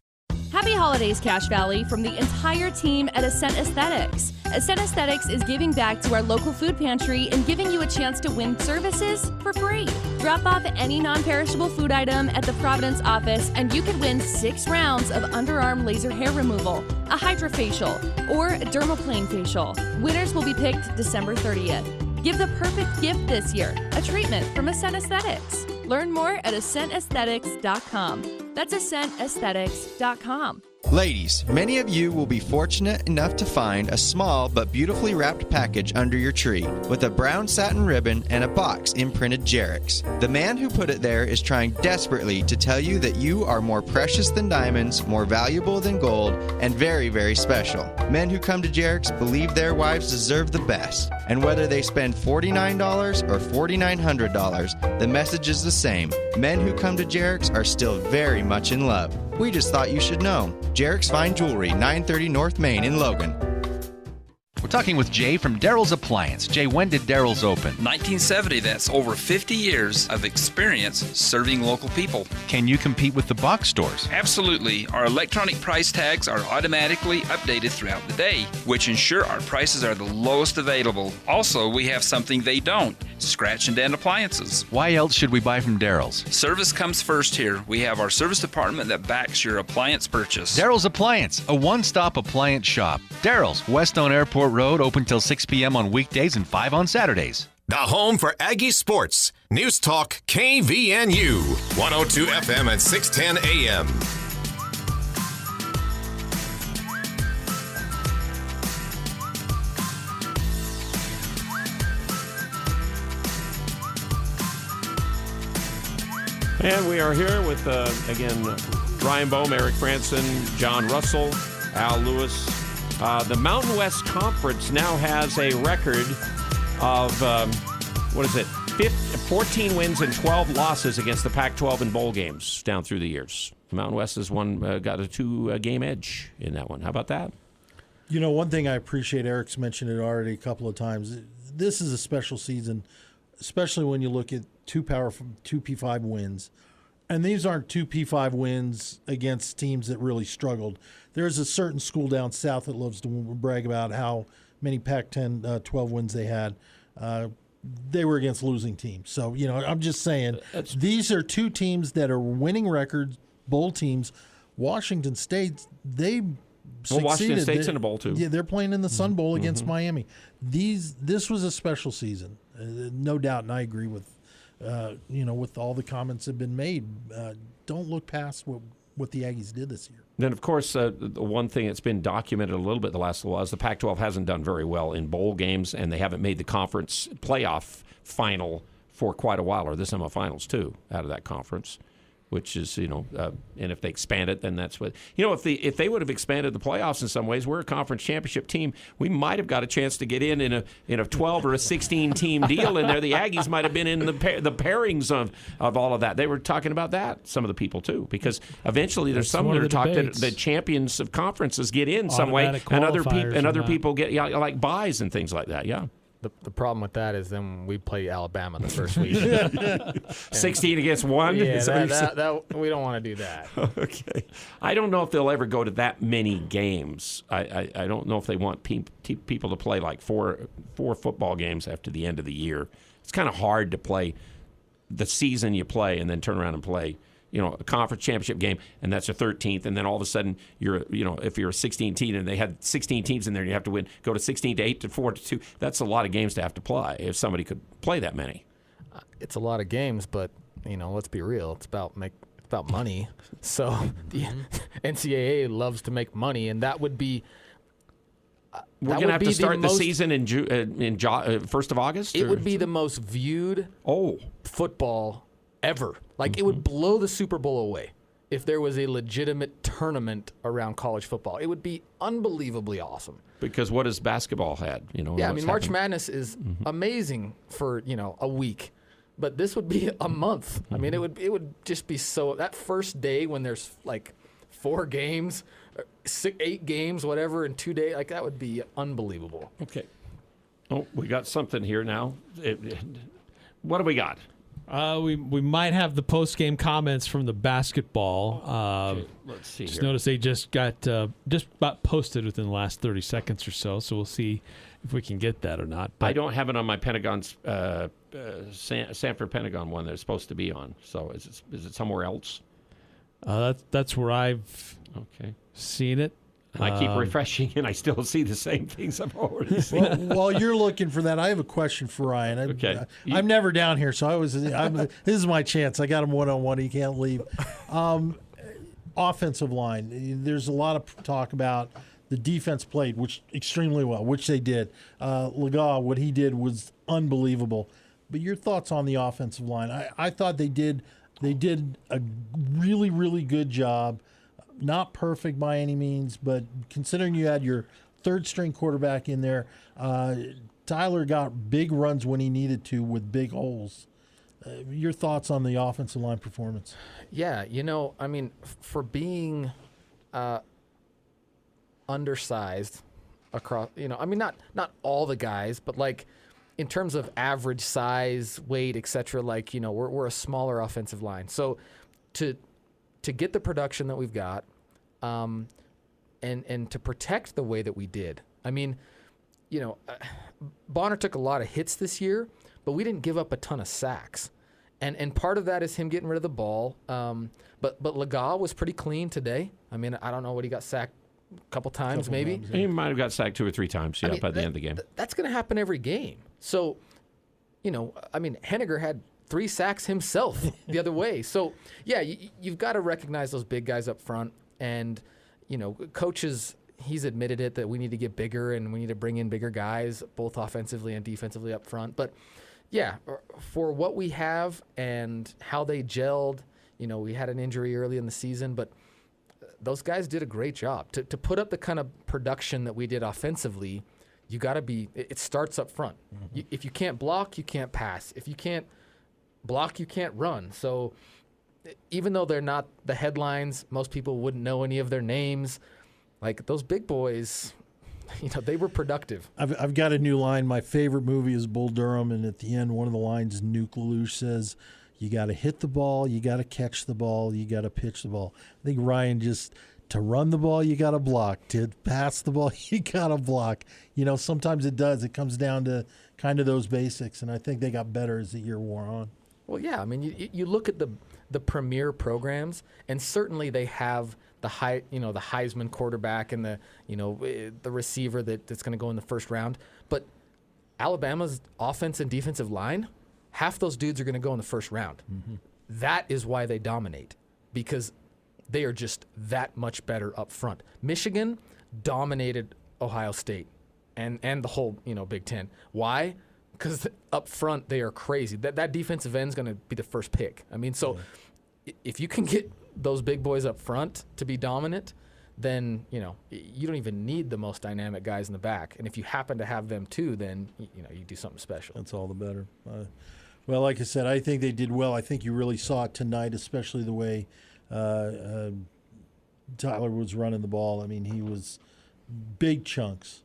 Happy holidays, Cache Valley, from the entire team at Ascent Aesthetics. Ascent Aesthetics is giving back to our local food pantry and giving you a chance to win services for free. Drop off any non-perishable food item at the Providence office and you could win 6 rounds of underarm laser hair removal, a hydrofacial, or a dermaplane facial. Winners will be picked December 30th. Give the perfect gift this year, a treatment from Ascent Aesthetics. Learn more at AscentAesthetics.com. That's AscentAesthetics.com. Ladies, many of you will be fortunate enough to find a small but beautifully wrapped package under your tree with a brown satin ribbon and a box imprinted Jerix. The man who put it there is trying desperately to tell you that you are more precious than diamonds, more valuable than gold, and very, very special. Men who come to Jerix believe their wives deserve the best. And whether they spend $49 or $4,900, the message is the same. Men who come to Jerix are still very much in love. We just thought you should know. Jerix Fine Jewelry, 930 North Main in Logan. We're talking with Jay from Daryl's Appliance. Jay, when did Daryl's open? 1970. That's over 50 years of experience serving local people. Can you compete with the box stores? Absolutely. Our electronic price tags are automatically updated throughout the day, which ensure our prices are the lowest available. Also, we have something they don't: scratch and dent appliances. Why else should we buy from Daryl's? Service comes first here. We have our service department that backs your appliance purchase. Daryl's Appliance, a one-stop appliance shop. Daryl's, Westone Airport Road, open till 6 p.m. on weekdays and 5 on Saturdays. The home for Aggie sports. News Talk KVNU, 102 FM and 610 AM. And we are here with, again, Ryan Bohm, Eric Franson, John Russell, Al Lewis. The Mountain West Conference now has a record of, 14 wins and 12 losses against the Pac-12 in bowl games down through the years. The Mountain West has got a 2-game edge in that one. How about that? You know, one thing I appreciate, Eric's mentioned it already a couple of times, this is a special season, especially when you look at two P5 wins. And these aren't two P5 wins against teams that really struggled. There's a certain school down south that loves to brag about how many Pac-10 12 wins they had. They were against losing teams. So, you know, I'm just saying, these are two teams that are winning records, bowl teams. Washington State, they succeeded. Washington State's in a bowl, too. Yeah, they're playing in the Sun Bowl against Miami. This was a special season, no doubt, and I agree with with all the comments that have been made. Don't look past what the Aggies did this year. Then, of course, the one thing that's been documented a little bit the last little while is the Pac-12 hasn't done very well in bowl games, and they haven't made the conference playoff final for quite a while, or the semifinals, too, out of that conference, which is, and if they expand it, then that's what... if they would have expanded the playoffs in some ways, we're a conference championship team, we might have got a chance to get in a 12 or a 16-team deal in there. The Aggies might have been in the pairings of all of that. They were talking about that, some of the people, too, because eventually there's some that are talking that the champions of conferences get in some way, and other people get like buys and things like that, yeah. The problem with that is then we play Alabama the first week. 16 against 1? Yeah, that we don't want to do that. Okay. I don't know if they'll ever go to that many games. I don't know if they want people to play like four football games after the end of the year. It's kind of hard to play the season you play and then turn around and play a conference championship game, and that's a 13th, and then all of a sudden if you're a 16 team and they had 16 teams in there and you have to go to 16 to 8 to 4 to 2, that's a lot of games to have to play if somebody could play that many. It's a lot of games, but let's be real. It's about money. So the NCAA loves to make money, and that would be. We're going to have to start the season in 1st of August? It would be the most viewed football ever. Like, it would blow the Super Bowl away if there was a legitimate tournament around college football. It would be unbelievably awesome. Because what has basketball had? March Madness is amazing for, a week. But this would be a month. I mean, it would just be so... That first day when there's, 4 games, 8 games, whatever, in 2 days, that would be unbelievable. Okay. Oh, we got something here now. What do we got? We might have the post-game comments from the basketball. Okay, let's see Just here. noticed they just got just about posted within the last 30 seconds or so. So we'll see if we can get that or not. But I don't have it on my Pentagon's Sanford Pentagon one that it's supposed to be on. So is it somewhere else? That's where I've seen it. And I keep refreshing, and I still see the same things I've already seen. Well, while you're looking for that, I have a question for Ryan. I'm never down here, so this is my chance. I got him one-on-one. He can't leave. Offensive line. There's a lot of talk about the defense played, which extremely well, which they did. Legaw, what he did was unbelievable. But your thoughts on the offensive line? I thought they did a really, really good job. Not perfect by any means, but considering you had your third-string quarterback in there, Tyler got big runs when he needed to with big holes. Your thoughts on the offensive line performance? Yeah, I mean, for being undersized across, I mean, not all the guys, but like in terms of average size, weight, etc. Like, we're a smaller offensive line, so to get the production that we've got, and to protect the way that we did. I mean, Bonner took a lot of hits this year, but we didn't give up a ton of sacks. And part of that is him getting rid of the ball. But Legaw was pretty clean today. I mean, I don't know what he got sacked a couple times, maybe. He might have got sacked 2 or 3 times, by the end of the game. That's going to happen every game. So, I mean, Henniger had 3 sacks himself the other way. So, yeah, you've got to recognize those big guys up front. And, coaches, he's admitted it, that we need to get bigger and we need to bring in bigger guys, both offensively and defensively up front. But, yeah, for what we have and how they gelled, we had an injury early in the season, but those guys did a great job. To put up the kind of production that we did offensively, you got to be – it starts up front. Mm-hmm. If you can't block, you can't pass. If you can't block, you can't run. So even though they're not the headlines, most people wouldn't know any of their names. Like those big boys, they were productive. I've got a new line. My favorite movie is Bull Durham, and at the end, one of the lines, Nuke Lelouch says, you got to hit the ball, you got to catch the ball, you got to pitch the ball. I think Ryan to run the ball, you got to block. To pass the ball, you got to block. Sometimes it does. It comes down to kind of those basics, and I think they got better as the year wore on. Well, yeah. I mean, you look at the premier programs, and certainly they have the the Heisman quarterback and the receiver that's going to go in the first round. But Alabama's offense and defensive line, half those dudes are going to go in the first round. Mm-hmm. That is why they dominate, because they are just that much better up front. Michigan dominated Ohio State and the whole Big Ten. Why? Because up front they are crazy. That defensive end is going to be the first pick. I mean, so if you can get those big boys up front to be dominant, then you don't even need the most dynamic guys in the back. And if you happen to have them too, then you do something special. That's all the better. Well, like I said, I think they did well. I think you really saw it tonight, especially the way Tyler was running the ball. I mean, he was big chunks,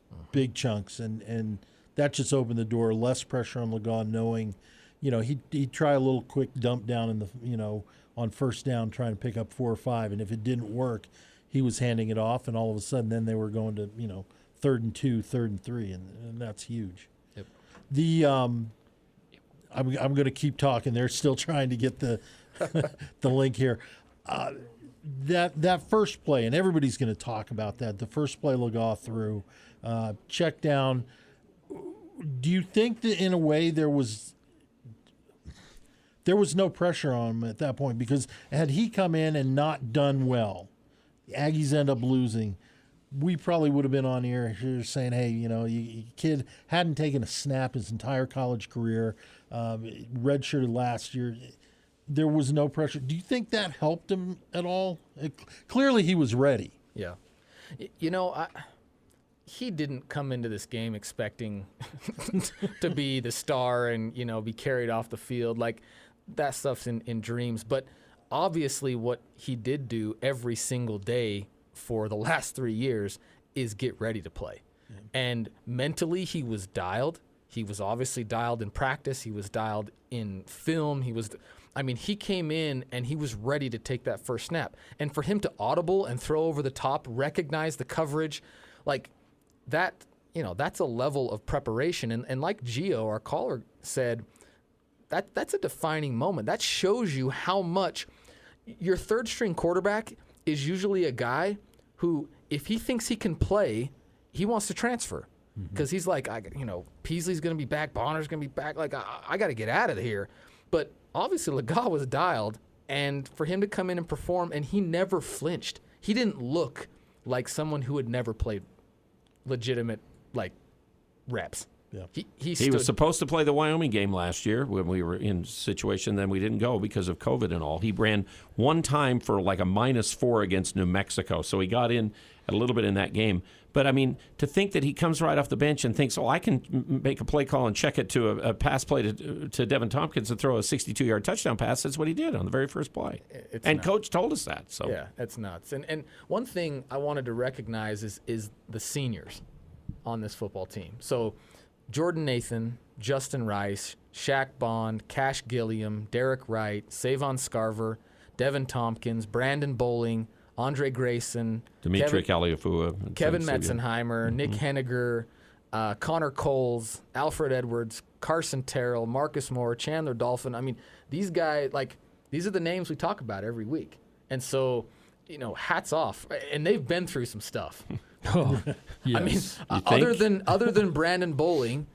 and that just opened the door. Less pressure on Legaw, knowing, he'd try a little quick dump down in the, on first down, trying to pick up 4 or 5, and if it didn't work, he was handing it off, and all of a sudden, then they were going to, 3rd and 2, 3rd and 3, and that's huge. Yep. I'm going to keep talking. They're still trying to get the the link here. That first play, and everybody's going to talk about that. The first play Legaw threw, check down. Do you think that in a way there was no pressure on him at that point? Because had he come in and not done well, the Aggies end up losing. We probably would have been on here saying, hey, your kid hadn't taken a snap his entire college career, redshirted last year. There was no pressure. Do you think that helped him at all? Clearly he was ready. Yeah. He didn't come into this game expecting to be the star and, be carried off the field. Like, that stuff's in dreams. But obviously what he did do every single day for the last 3 years is get ready to play. Yeah. And mentally he was dialed. He was obviously dialed in practice. He was dialed in film. He came in and he was ready to take that first snap. And for him to audible and throw over the top, recognize the coverage, like that, that's a level of preparation. And like Gio, our caller, said, that's a defining moment. That shows you how much your third string quarterback is usually a guy who, if he thinks he can play, he wants to transfer. Because he's like, Peasley's going to be back, Bonner's going to be back. Like, I got to get out of here. But obviously, Legas was dialed, and for him to come in and perform, and he never flinched. He didn't look like someone who had never played legitimate, reps. Yeah. He was supposed to play the Wyoming game last year when we were in a situation, then we didn't go because of COVID and all. He ran one time for like a -4 against New Mexico, so he got in a little bit in that game. But, to think that he comes right off the bench and thinks, I can make a play call and check it to a pass play to Devin Tompkins and throw a 62-yard touchdown pass, that's what he did on the very first play. It's and nuts. Coach told us that. So yeah, it's nuts. And one thing I wanted to recognize is the seniors on this football team. So Jordan Nathan, Justin Rice, Shaq Bond, Cash Gilliam, Derek Wright, Savon Scarver, Devin Tompkins, Brandon Bowling, Andre Grayson, Dimitri Kaliafua, Kevin Metzenheimer, Nick Henniger, Connor Coles, Alfred Edwards, Carson Terrell, Marcus Moore, Chandler Dolphin. These guys, these are the names we talk about every week. And so, hats off. And they've been through some stuff. Oh, yes. Other than Brandon Bowling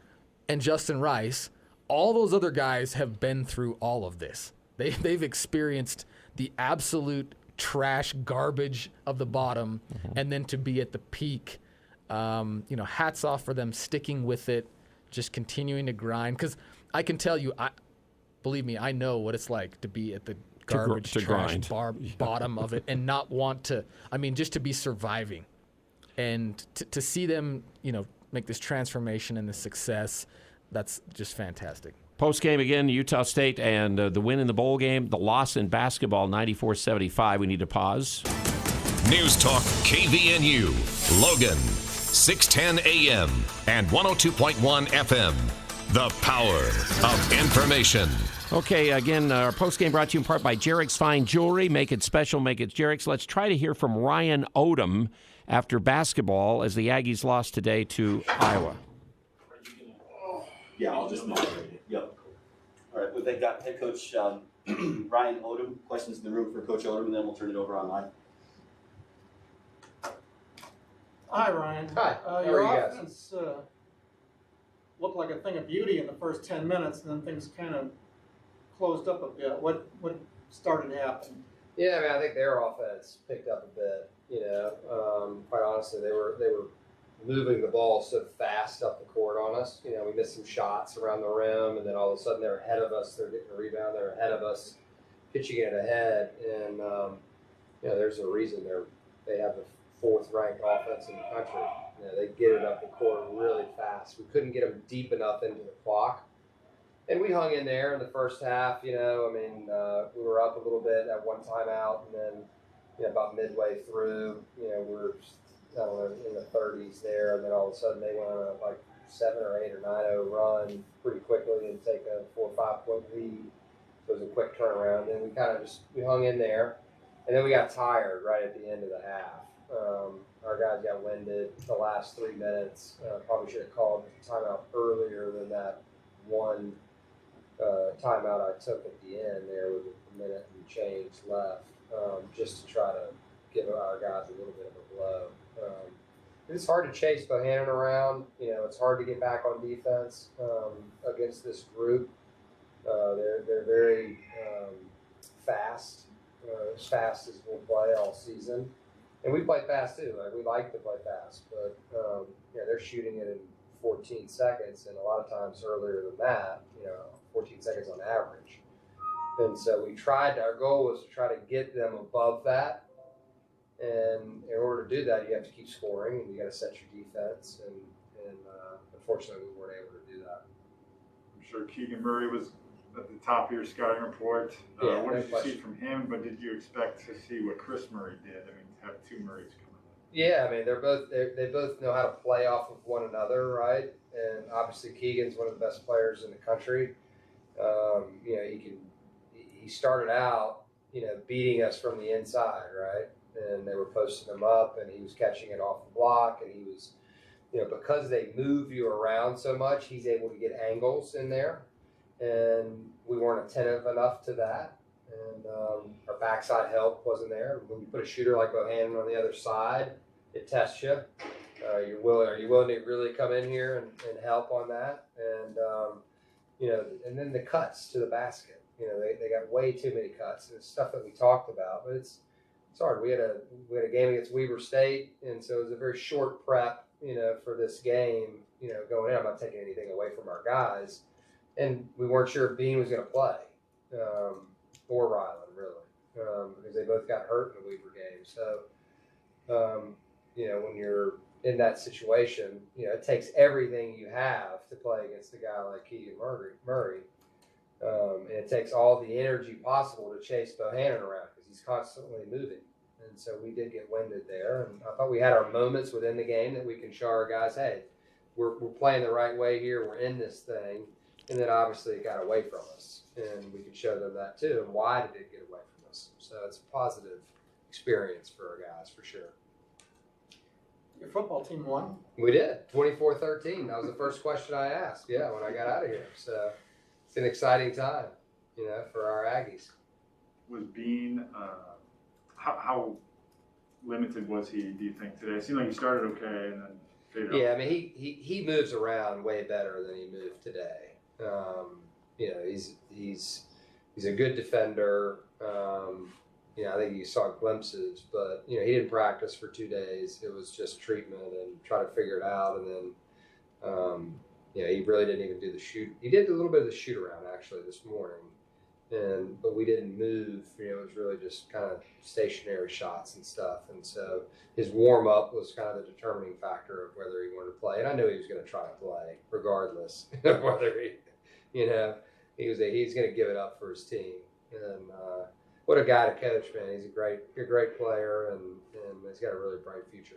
and Justin Rice, all those other guys have been through all of this. They've experienced the absolute trash garbage of the bottom, and then to be at the peak. Hats off for them sticking with it, just continuing to grind. Because I can tell you, believe me, I know what it's like to be at the garbage, trash bottom of it and not want to. Just to be surviving. And to see them, make this transformation and this success, that's just fantastic. Post game again, Utah State and the win in the bowl game, the loss in basketball, 94-75. We need to pause. News Talk KVNU, Logan, 610 AM and 102.1 FM. The power of information. Okay, again, our post game brought to you in part by Jarek's Fine Jewelry. Make it special, make it Jarek's. Let's try to hear from Ryan Odom after basketball as the Aggies lost today to Iowa. Yeah, I'll just moderate it. Yep. All right, we've got head coach Ryan Odom. Questions in the room for Coach Odom, and then we'll turn it over online. Hi, Ryan. Hi. Your offense looked like a thing of beauty in the first 10 minutes, and then things kind of closed up a bit. What started happening? Yeah, I think their offense picked up a bit. Quite honestly, they were moving the ball so fast up the court on us. We missed some shots around the rim, and then all of a sudden they're ahead of us. They're getting a rebound. They're ahead of us, pitching it ahead. And there's a reason they have the 4th ranked offense in the country. They get it up the court really fast. We couldn't get them deep enough into the clock. And we hung in there in the first half. We were up a little bit at one timeout, and then about midway through, we were in the 30s there, and then all of a sudden they went on a 7 or 8 or 9-0 run pretty quickly and take a 4 or 5 point lead. So it was a quick turnaround, and we kind of we hung in there, and then we got tired right at the end of the half. Our guys got winded the last 3 minutes. Probably should have called timeout earlier than that one timeout I took at the end there with a minute and change left, just to try to give our guys a little bit of a blow. It's hard to chase Bohannon around. It's hard to get back on defense against this group. They're very fast, as fast as we'll play all season. And we play fast too. We like to play fast, but they're shooting it in 14 seconds, and a lot of times earlier than that. 14 seconds on average. And so our goal was to try to get them above that. And in order to do that, you have to keep scoring, and you got to set your defense. And unfortunately, we weren't able to do that. I'm sure Keegan Murray was at the top of your scouting report. What did you see from him? But did you expect to see what Chris Murray did? To have 2 Murrays coming in? Yeah, I mean they both know how to play off of one another, right? And obviously Keegan's one of the best players in the country. He started out, beating us from the inside, right? And they were posting him up, and he was catching it off the block, and he was, because they move you around so much, he's able to get angles in there, and we weren't attentive enough to that. And our backside help wasn't there. When you put a shooter like Bohannon on the other side, it tests you. Are you willing to really come in here and help on that? And and then the cuts to the basket. They got way too many cuts. It's stuff that we talked about, but it's hard. We had a game against Weber State, and so it was a very short prep, for this game, going in. I'm not taking anything away from our guys, and we weren't sure if Bean was going to play, or Ryland really, because they both got hurt in the Weber game. So, when you're in that situation, it takes everything you have to play against a guy like Keegan Murray. And it takes all the energy possible to chase Bohannon around because he's constantly moving. And so we did get winded there. And I thought we had our moments within the game that we can show our guys, hey, we're playing the right way here. We're in this thing. And then obviously it got away from us. And we could show them that too. And why did it get away from us? So it's a positive experience for our guys for sure. Your football team won? We did, 24-13. That was the first question I asked, when I got out of here. So it's an exciting time, for our Aggies. Was Bean, how limited was he, do you think, today? It seemed like he started okay and then faded off. Yeah, I mean, he moves around way better than he moved today. He's a good defender. I think you saw glimpses, but he didn't practice for 2 days. It was just treatment and try to figure it out. And then, he really didn't even do the shoot. He did a little bit of the shoot around actually this morning, but we didn't move. It was really just kind of stationary shots and stuff. And so his warm up was kind of the determining factor of whether he wanted to play. And I knew he was going to try to play regardless of whether he's going to give it up for his team. And what a guy to coach, man. He's a great player, and he's got a really bright future.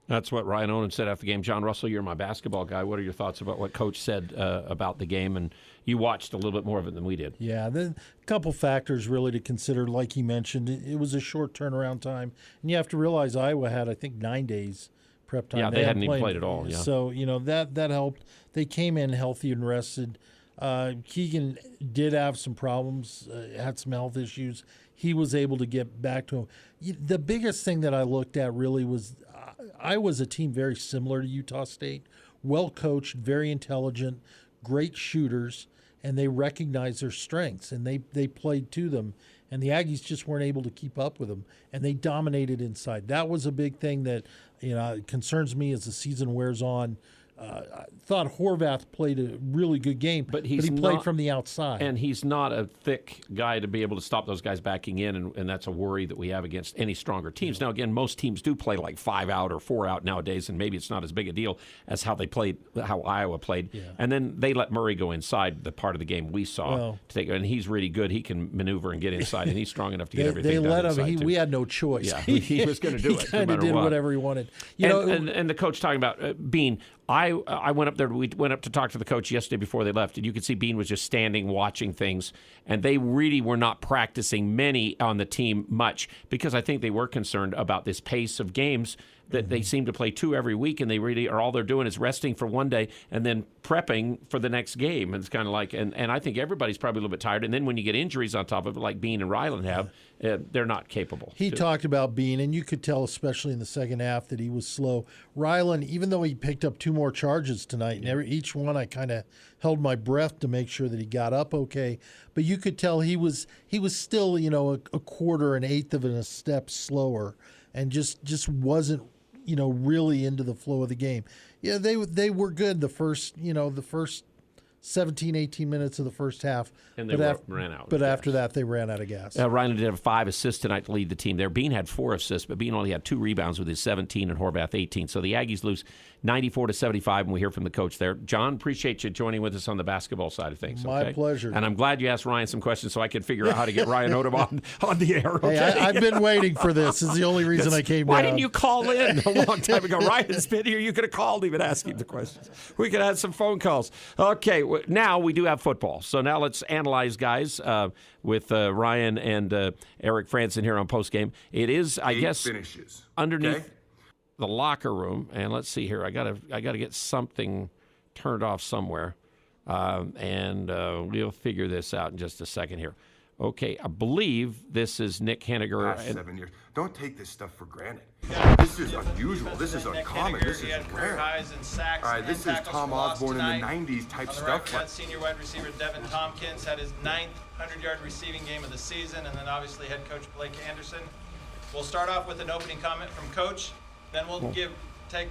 That's what Ryan Odom said after the game. John Russell, you're my basketball guy. What are your thoughts about what Coach said about the game? And you watched a little bit more of it than we did. Yeah, a couple factors really to consider. Like he mentioned, it was a short turnaround time. And you have to realize Iowa had, I think, 9 days prep time. Yeah, they hadn't even played at all. Yeah. So, that helped. They came in healthy and rested. Keegan did have some problems, had some health issues. He was able to get back to him. The biggest thing that I looked at really was I was a team very similar to Utah State, well coached, very intelligent, great shooters, and they recognized their strengths and they played to them. And the Aggies just weren't able to keep up with them, and they dominated inside. That was a big thing that concerns me as the season wears on. I thought Horvath played a really good game, but he played from the outside. And he's not a thick guy to be able to stop those guys backing in, and that's a worry that we have against any stronger teams. Now, again, most teams do play like 5 out or 4 out nowadays, and maybe it's not as big a deal as how Iowa played. Yeah. And then they let Murray go inside the part of the game we saw. And he's really good. He can maneuver and get inside, and he's strong enough to get everything done. They let him. We had no choice. Yeah, he was going to do it. He kind of did whatever he wanted. And the coach talking about Bean. I went up there. We went up to talk to the coach yesterday before they left, and you could see Bean was just standing watching things, and they really were not practicing many on the team much because I think they were concerned about this pace of games that they seem to play 2 every week, and they really are all they're doing is resting for one day and then prepping for the next game. And it's kind of like, and I think everybody's probably a little bit tired. And then when you get injuries on top of it, like Bean and Ryland have, they're not capable. He talked about Bean, and you could tell, especially in the second half, that he was slow. Ryland, even though he picked up 2 more charges tonight, and each one I kind of held my breath to make sure that he got up okay. But you could tell he was still, a quarter, an eighth of a step slower, and just wasn't, really into the flow of the game. Yeah, they were good the first 17, 18 minutes of the first half. And they ran out. But after that, they ran out of gas. Ryan did have 5 assists tonight to lead the team there. Bean had 4 assists, but Bean only had 2 rebounds with his 17 and Horvath 18. So the Aggies lose 94-75, and we hear from the coach there. John, appreciate you joining with us on the basketball side of things. My pleasure. And I'm glad you asked Ryan some questions so I could figure out how to get Ryan Odom on the air. Okay? Hey, I've been waiting for this. This is the only reason I came Why down. didn't you call in a long time ago? Ryan's been here. You could have called him and asked him the questions. We could have had some phone calls. Okay, now we do have football. So now let's analyze, guys, with Ryan and Eric Franson here on postgame. It is, I guess, finishes. Underneath the locker room. And let's see here. I gotta get something turned off somewhere. And we'll figure this out in just a second here. Okay, I believe this is Nick Henniger. Past 7 years. Don't take this stuff for granted. This is unusual. This is uncommon. This is rare. All right, this is Tom Osborne in the 90s type stuff. Right, senior wide receiver Devin Tompkins had his 9th 100-yard receiving game of the season, and then obviously head coach Blake Anderson. We'll start off with an opening comment from Coach, then we'll take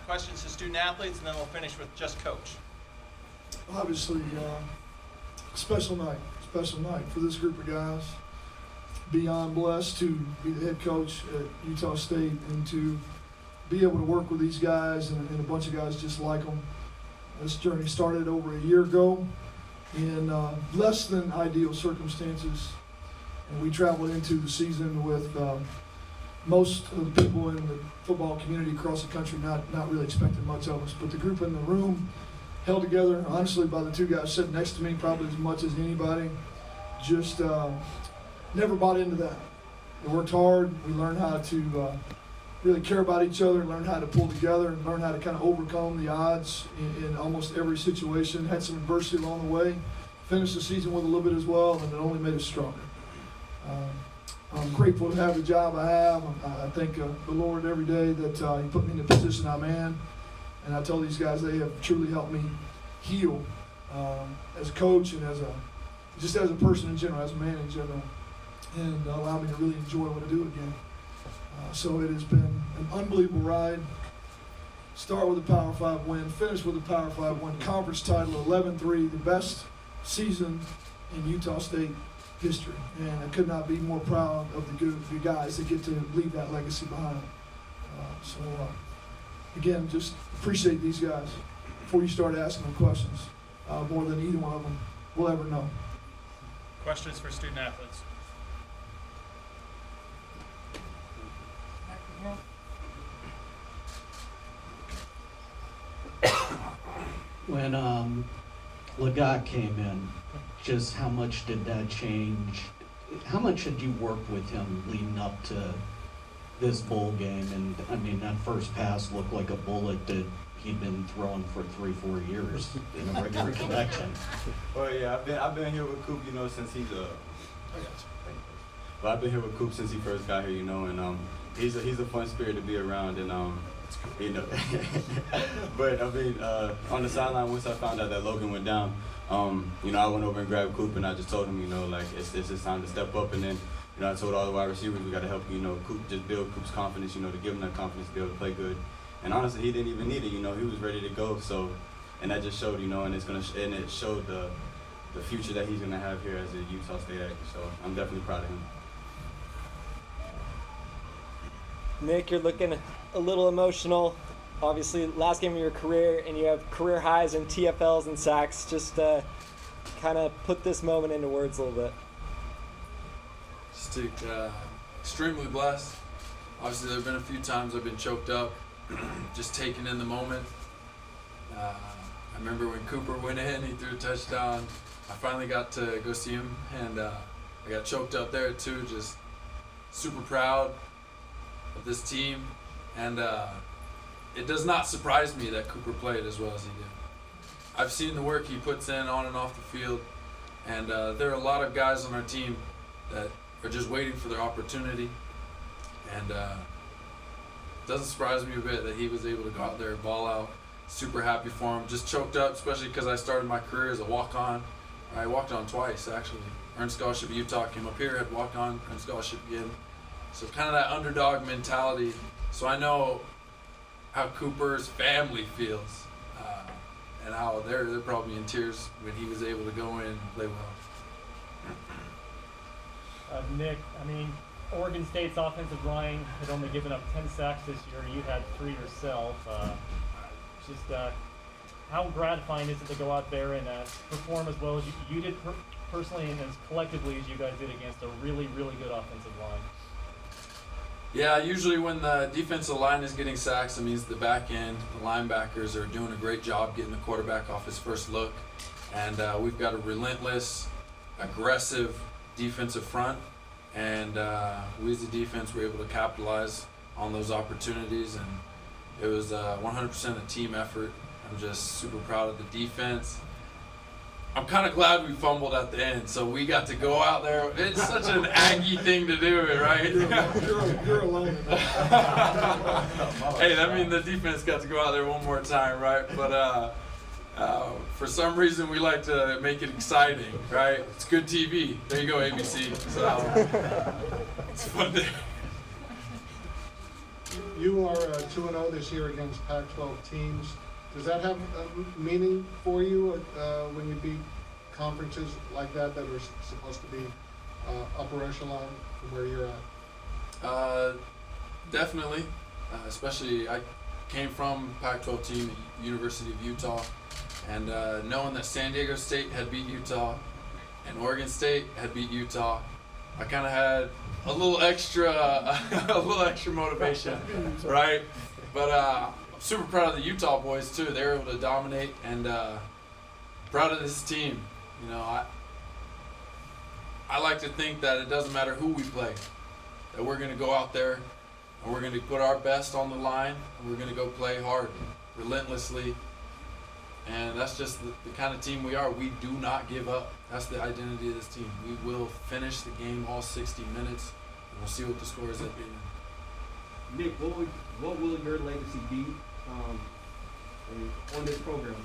questions to student athletes, and then we'll finish with just Coach. Obviously, special night for this group of guys. Beyond blessed to be the head coach at Utah State and to be able to work with these guys and a bunch of guys just like them. This journey started over a year ago in less than ideal circumstances, and we traveled into the season with most of the people in the football community across the country not really expecting much of us, but the group in the room held together, honestly, by the 2 guys sitting next to me, probably as much as anybody. Just never bought into that. We worked hard. We learned how to really care about each other, learn how to pull together, and learn how to kind of overcome the odds in almost every situation. Had some adversity along the way. Finished the season with a little bit as well, and it only made us stronger. I'm grateful to have the job I have. I thank the Lord every day that He put me in the position I'm in. And I tell these guys they have truly helped me heal as a coach and as a person in general, as a man in general, and allow me to really enjoy what I do again. So it has been an unbelievable ride. Start with a Power 5 win, finish with a Power 5 win, conference title, 11-3, the best season in Utah State history. And I could not be more proud of the guys that get to leave that legacy behind. Again, just appreciate these guys before you start asking them questions, more than either one of them will ever know. Questions for student athletes? When Legat came in, just how much did that change? How much had you worked with him leading up to this bowl game? And I mean, that first pass looked like a bullet that he'd been throwing for 3-4 years in a regular connection. Well, yeah, I've been here with Coop, since he's I've been here with Coop since he first got here, and he's a fun spirit to be around, and but I mean, on the sideline, once I found out that Logan went down, I went over and grabbed Coop, and I just told him, like it's just time to step up, and then. I told all the wide receivers we got to help, Coop, just build Coop's confidence, to give him that confidence to be able to play good. And honestly, he didn't even need it, he was ready to go. So, and that just showed, and it showed the future that he's gonna have here as a Utah State Aggie. So I'm definitely proud of him. Nick, you're looking a little emotional. Obviously, last game of your career, and you have career highs in TFLs and sacks. Just kind of put this moment into words a little bit. Just extremely blessed. Obviously, there have been a few times I've been choked up, just taking in the moment. I remember when Cooper went in, he threw a touchdown. I finally got to go see him, and I got choked up there too. Just super proud of this team, and it does not surprise me that Cooper played as well as he did. I've seen the work he puts in on and off the field, and there are a lot of guys on our team that are just waiting for their opportunity, and it doesn't surprise me a bit that he was able to go out there and ball out. Super happy for him. Just choked up, especially because I started my career as a walk-on. I walked on twice, actually. Earned scholarship at Utah, came up here, had walked on, earned scholarship again. So kind of that underdog mentality. So I know how Cooper's family feels. and how they're probably in tears when he was able to go in and play well. Nick, I mean, Oregon State's offensive line had only given up 10 sacks this year. You had 3 yourself. How gratifying is it to go out there and perform as well as you did personally and as collectively as you guys did against a really, really good offensive line? Yeah, usually when the defensive line is getting sacks, it means the back end, the linebackers are doing a great job getting the quarterback off his first look. And we've got a relentless, aggressive defensive front. And we as a defense were able to capitalize on those opportunities. And it was 100% a team effort. I'm just super proud of the defense. I'm kind of glad we fumbled at the end, so we got to go out there. It's such an Aggie thing to do, right? You're alone. Hey, that means the defense got to go out there one more time, right? But for some reason, we like to make it exciting, right? It's good TV. There you go, ABC. So it's a fun day. You are 2-0 this year against Pac-12 teams. Does that have a meaning for you when you beat conferences like that are supposed to be upper echelon from where you're at? Definitely. Especially, I came from Pac-12 team at University of Utah, and knowing that San Diego State had beat Utah and Oregon State had beat Utah, I kind of had a little extra motivation, right? But super proud of the Utah boys too. They were able to dominate, and proud of this team. You know, I like to think that it doesn't matter who we play, that we're going to go out there and we're going to put our best on the line, and we're going to go play hard, relentlessly. And that's just the kind of team we are. We do not give up. That's the identity of this team. We will finish the game all 60 minutes, and we'll see what the score is at the end. Nick, what will your legacy be on this program?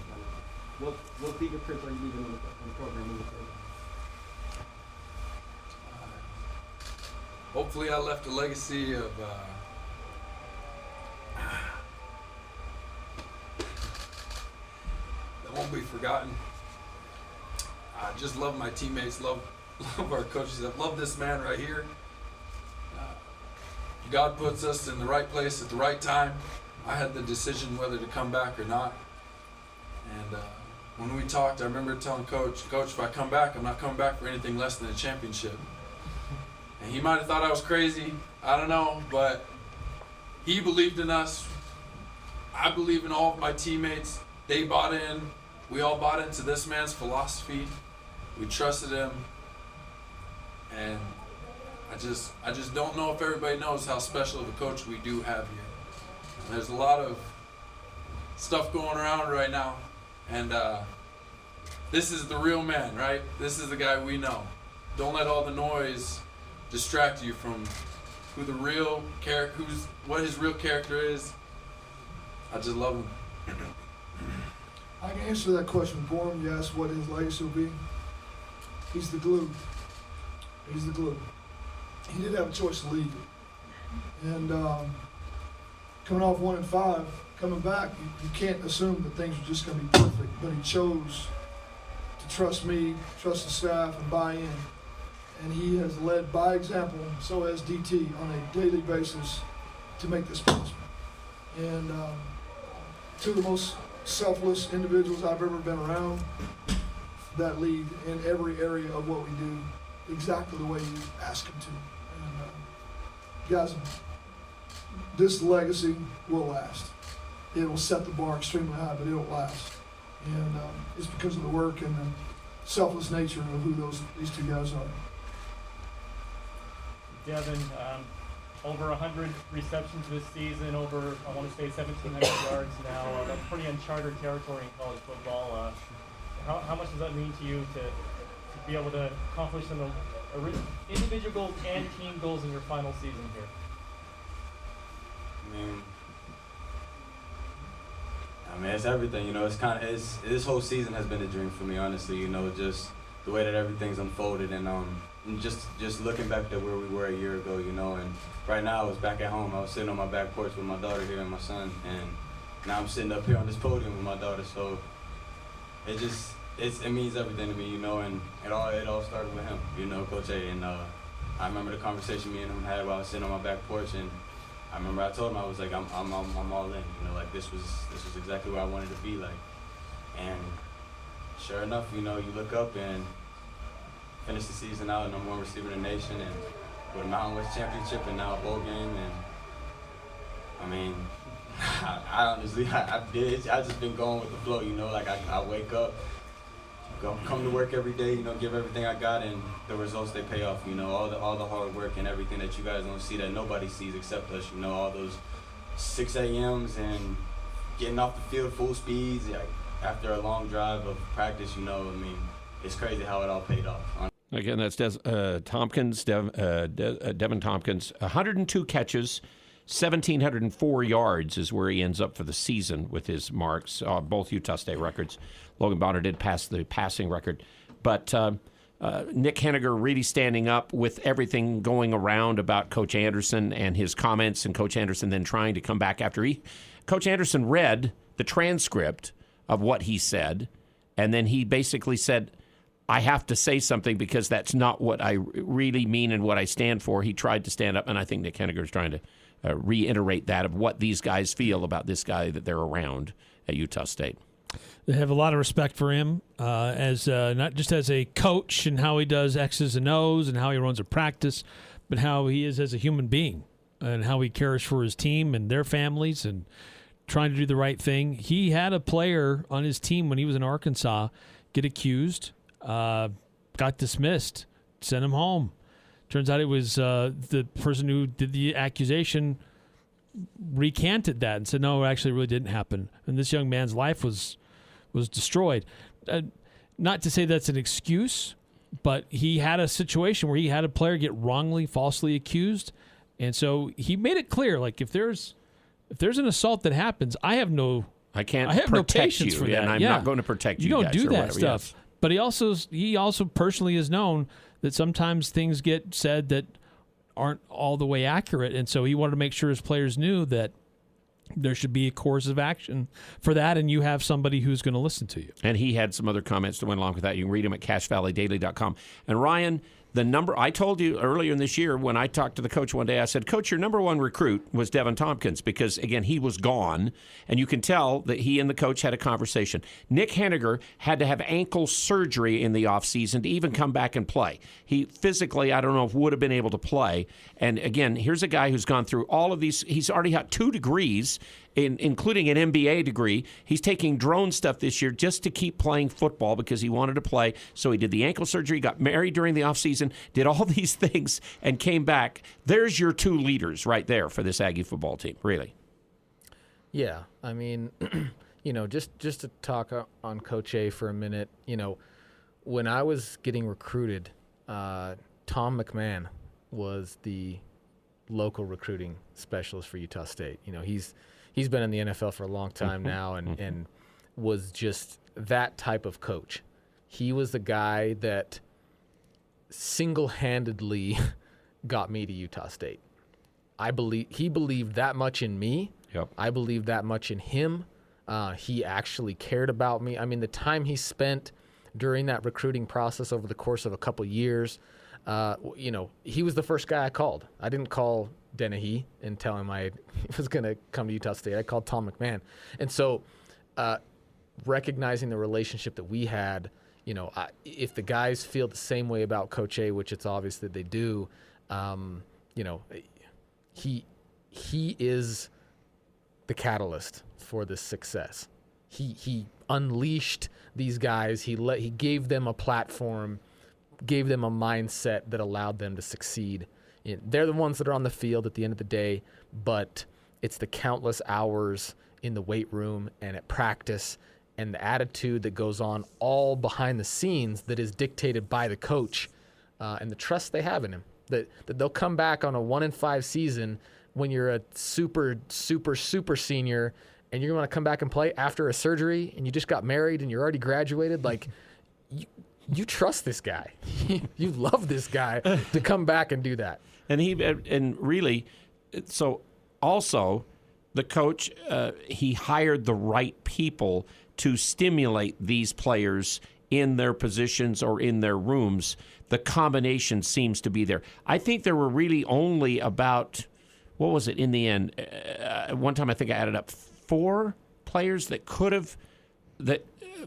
What fingerprints are you leaving on the program moving forward? Hopefully I left a legacy of that won't be forgotten. I just love my teammates, love our coaches. I love this man right here. God puts us in the right place at the right time. I had the decision whether to come back or not. And when we talked, I remember telling Coach, if I come back, I'm not coming back for anything less than a championship. And he might have thought I was crazy. I don't know, but he believed in us. I believe in all of my teammates. They bought in. We all bought into this man's philosophy. We trusted him. And I just don't know if everybody knows how special of a coach we do have here. And there's a lot of stuff going around right now, and this is the real man, right? This is the guy we know. Don't let all the noise distract you from who the real what his real character is. I just love him. I can answer that question for him. You asked what his legacy will be. He's the glue. He's the glue. He did have a choice to leave. And coming off 1-5, coming back, you can't assume that things are just going to be perfect. But he chose to trust me, trust the staff, and buy in. And he has led by example, so has DT, on a daily basis to make this possible. And two of the most selfless individuals I've ever been around that lead in every area of what we do exactly the way you ask them to. And guys, this legacy will last. It will set the bar extremely high, but it will last. And it's because of the work and the selfless nature of who these two guys are. Devin, over 100 receptions this season, over, I want to say, 1,700 yards now. That's pretty uncharted territory in college football. How much does that mean to you to be able to accomplish some individual goals and team goals in your final season here? I mean, it's everything, you know. This whole season has been a dream for me, honestly. You know, just the way that everything's unfolded, and just looking back at where we were a year ago, you know. And right now, I was back at home. I was sitting on my back porch with my daughter here and my son, and now I'm sitting up here on this podium with my daughter. So it means everything to me, you know, and it all started with him, you know, Coach A. And I remember the conversation me and him had while I was sitting on my back porch, and I remember I told him, I was like, I'm all in, you know, like this was exactly where I wanted to be, like. And sure enough, you know, you look up and finish the season out, #1 receiver in the nation, and with a Mountain West championship and now a bowl game, and I mean, I honestly, I've just been going with the flow, you know, like I wake up, come to work every day, you know, give everything I got, and the results, they pay off, you know, all the hard work and everything that you guys don't see, that nobody sees except us, you know, all those 6 a.m.s and getting off the field full speeds, like, after a long drive of practice, you know, I mean, it's crazy how it all paid off. Again, that's Devin Tompkins, 102 catches, 1,704 yards is where he ends up for the season with his marks, both Utah State records. Logan Bonner did pass the passing record. But Nick Henniger really standing up with everything going around about Coach Anderson and his comments, and Coach Anderson then trying to come back after Coach Anderson read the transcript of what he said, and then he basically said, I have to say something because that's not what I really mean and what I stand for. He tried to stand up, and I think Nick Henniger is trying to reiterate that of what these guys feel about this guy that they're around at Utah State. They have a lot of respect for him as not just as a coach and how he does X's and O's and how he runs a practice, but how he is as a human being and how he cares for his team and their families and trying to do the right thing. He had a player on his team when he was in Arkansas get accused, got dismissed, sent him home. Turns out it was the person who did the accusation recanted that and said, no, actually it really didn't happen. And this young man's life was destroyed. Not to say that's an excuse, but he had a situation where he had a player get wrongly, falsely accused. And so he made it clear, like, if there's an assault that happens, I have no patience for that. And I'm not going to protect you. You don't guys do or that whatever, stuff. yes. But he also personally is known that sometimes things get said that aren't all the way accurate, and so he wanted to make sure his players knew that there should be a course of action for that, and you have somebody who's going to listen to you. And he had some other comments that went along with that. You can read them at CashValleyDaily.com. And Ryan, the number I told you earlier in this year when I talked to the coach one day, I said, Coach, your #1 recruit was Devin Tompkins because, again, he was gone, and you can tell that he and the coach had a conversation. Nick Henniger had to have ankle surgery in the offseason to even come back and play. He physically, I don't know if would have been able to play. And, again, here's a guy who's gone through all of these. He's already got 2 degrees, including an MBA degree. He's taking drone stuff this year just to keep playing football because he wanted to play. So he did the ankle surgery, got married during the offseason, did all these things, and came back. There's your 2 leaders right there for this Aggie football team, really. Yeah, I mean, you know, just to talk on Coach A for a minute, you know, when I was getting recruited, Tom McMahon was the local recruiting specialist for Utah State. You know, he's been in the NFL for a long time now and was just that type of coach. He was the guy that single-handedly got me to Utah State. He believed that much in me. Yep. I believed that much in him. He actually cared about me. I mean, the time he spent during that recruiting process over the course of a couple years, you know, he was the first guy I called. I didn't call Dennehy and tell him I was going to come to Utah State. I called Tom McMahon. And so recognizing the relationship that we had, you know, if the guys feel the same way about Coach A, which it's obvious that they do, you know, he is the catalyst for this success. He unleashed these guys. He gave them a platform, gave them a mindset that allowed them to succeed. They're the ones that are on the field at the end of the day, but it's the countless hours in the weight room and at practice and the attitude that goes on all behind the scenes that is dictated by the coach and the trust they have in him. That they'll come back on a 1-5 season when you're a super senior and you're going to come back and play after a surgery and you just got married and you're already graduated. Like, you trust this guy. You love this guy to come back and do that. And really, so also the coach, he hired the right people to stimulate these players in their positions or in their rooms. The combination seems to be there. I think there were really only about, what was it in the end? One time I think I added up 4 players that could have,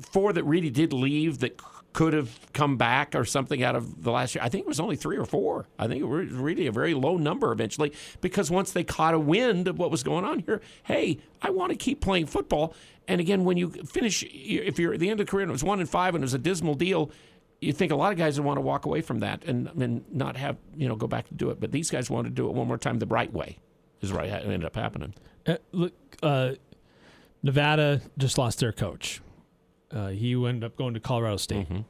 4 that really did leave that could have come back or something out of the last year. I think it was only 3 or 4. I think it was really a very low number eventually, because once they caught a wind of what was going on here, hey, I want to keep playing football. And again, when you finish, if you're at the end of the career and it was 1-5 and it was a dismal deal, you think a lot of guys would want to walk away from that and not have, go back to do it. But these guys wanted to do it one more time the right way, is what ended up happening. Look, Nevada just lost their coach. He ended up going to Colorado State. Mm-hmm.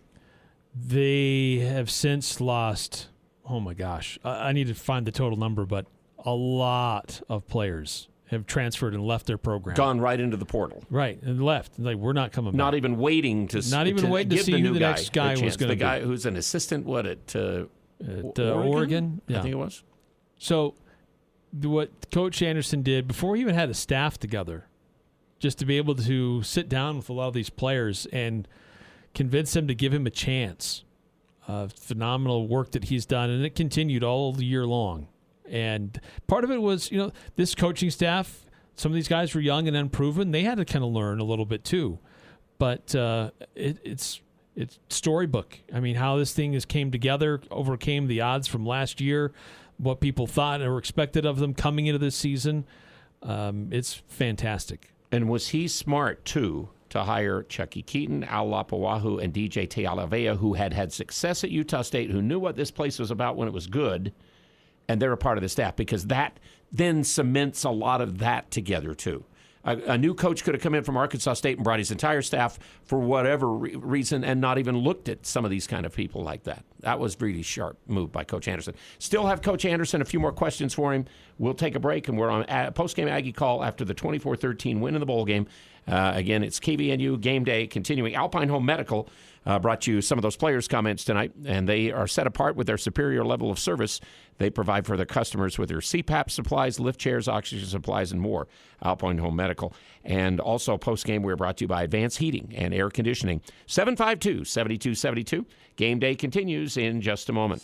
They have since lost, oh my gosh, I need to find the total number, but a lot of players have transferred and left their program. Gone right into the portal. Right, and left. Like, we're not coming back. Not even waiting to see who the next guy was going to be. The guy who's an assistant, at Oregon? Yeah. I think it was. So what Coach Anderson did, before he even had a staff together, just to be able to sit down with a lot of these players and convince them to give him a chance. Phenomenal work that he's done, and it continued all year long. And part of it was, this coaching staff, some of these guys were young and unproven. They had to kind of learn a little bit too. But it's storybook. I mean, how this thing came together, overcame the odds from last year, what people thought or expected of them coming into this season. It's fantastic. And was he smart, too, to hire Chucky Keaton, Al Lapawahu, and DJ Tealavea, who had success at Utah State, who knew what this place was about when it was good, and they're a part of the staff, because that then cements a lot of that together, too. A new coach could have come in from Arkansas State and brought his entire staff for whatever reason and not even looked at some of these kind of people like that. That was really sharp move by Coach Anderson. Still have Coach Anderson, a few more questions for him. We'll take a break, and we're on a post-game Aggie call after the 24-13 win in the bowl game. Again, it's KVNU Game Day continuing. Alpine Home Medical brought you some of those players' comments tonight, and they are set apart with their superior level of service they provide for their customers with their CPAP supplies, lift chairs, oxygen supplies, and more. Alpine Home Medical. And also post-game, we're brought to you by Advanced Heating and Air Conditioning. 752-7272. Game Day continues in just a moment.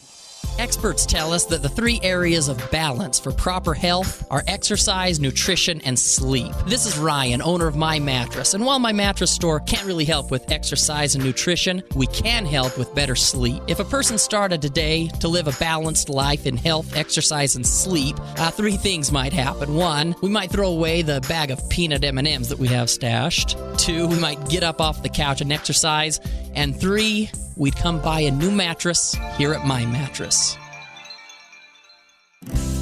Experts tell us that the 3 areas of balance for proper health are exercise, nutrition, and sleep. This is Ryan, owner of My Mattress, and while My Mattress Store can't really help with exercise and nutrition, we can help with better sleep. If a person started today to live a balanced life in health, exercise, and sleep, 3 things might happen. 1, we might throw away the bag of peanut M&Ms that we have stashed. 2, we might get up off the couch and exercise. And 3, we'd come buy a new mattress here at My Mattress.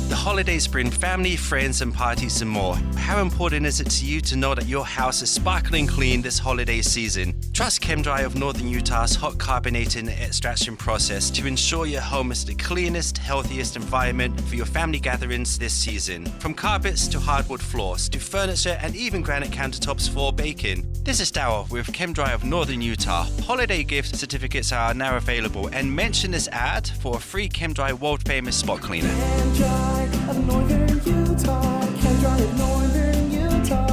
The holidays bring family, friends, and parties and more. How important is it to you to know that your house is sparkling clean this holiday season? Trust ChemDry of Northern Utah's hot carbonating extraction process to ensure your home is the cleanest, healthiest environment for your family gatherings this season. From carpets to hardwood floors to furniture and even granite countertops for baking. This is Darryl with ChemDry of Northern Utah. Holiday gift certificates are now available, and mention this ad for a free ChemDry world famous spot cleaner. ChemDry of Northern Utah. ChemDry of Northern Utah.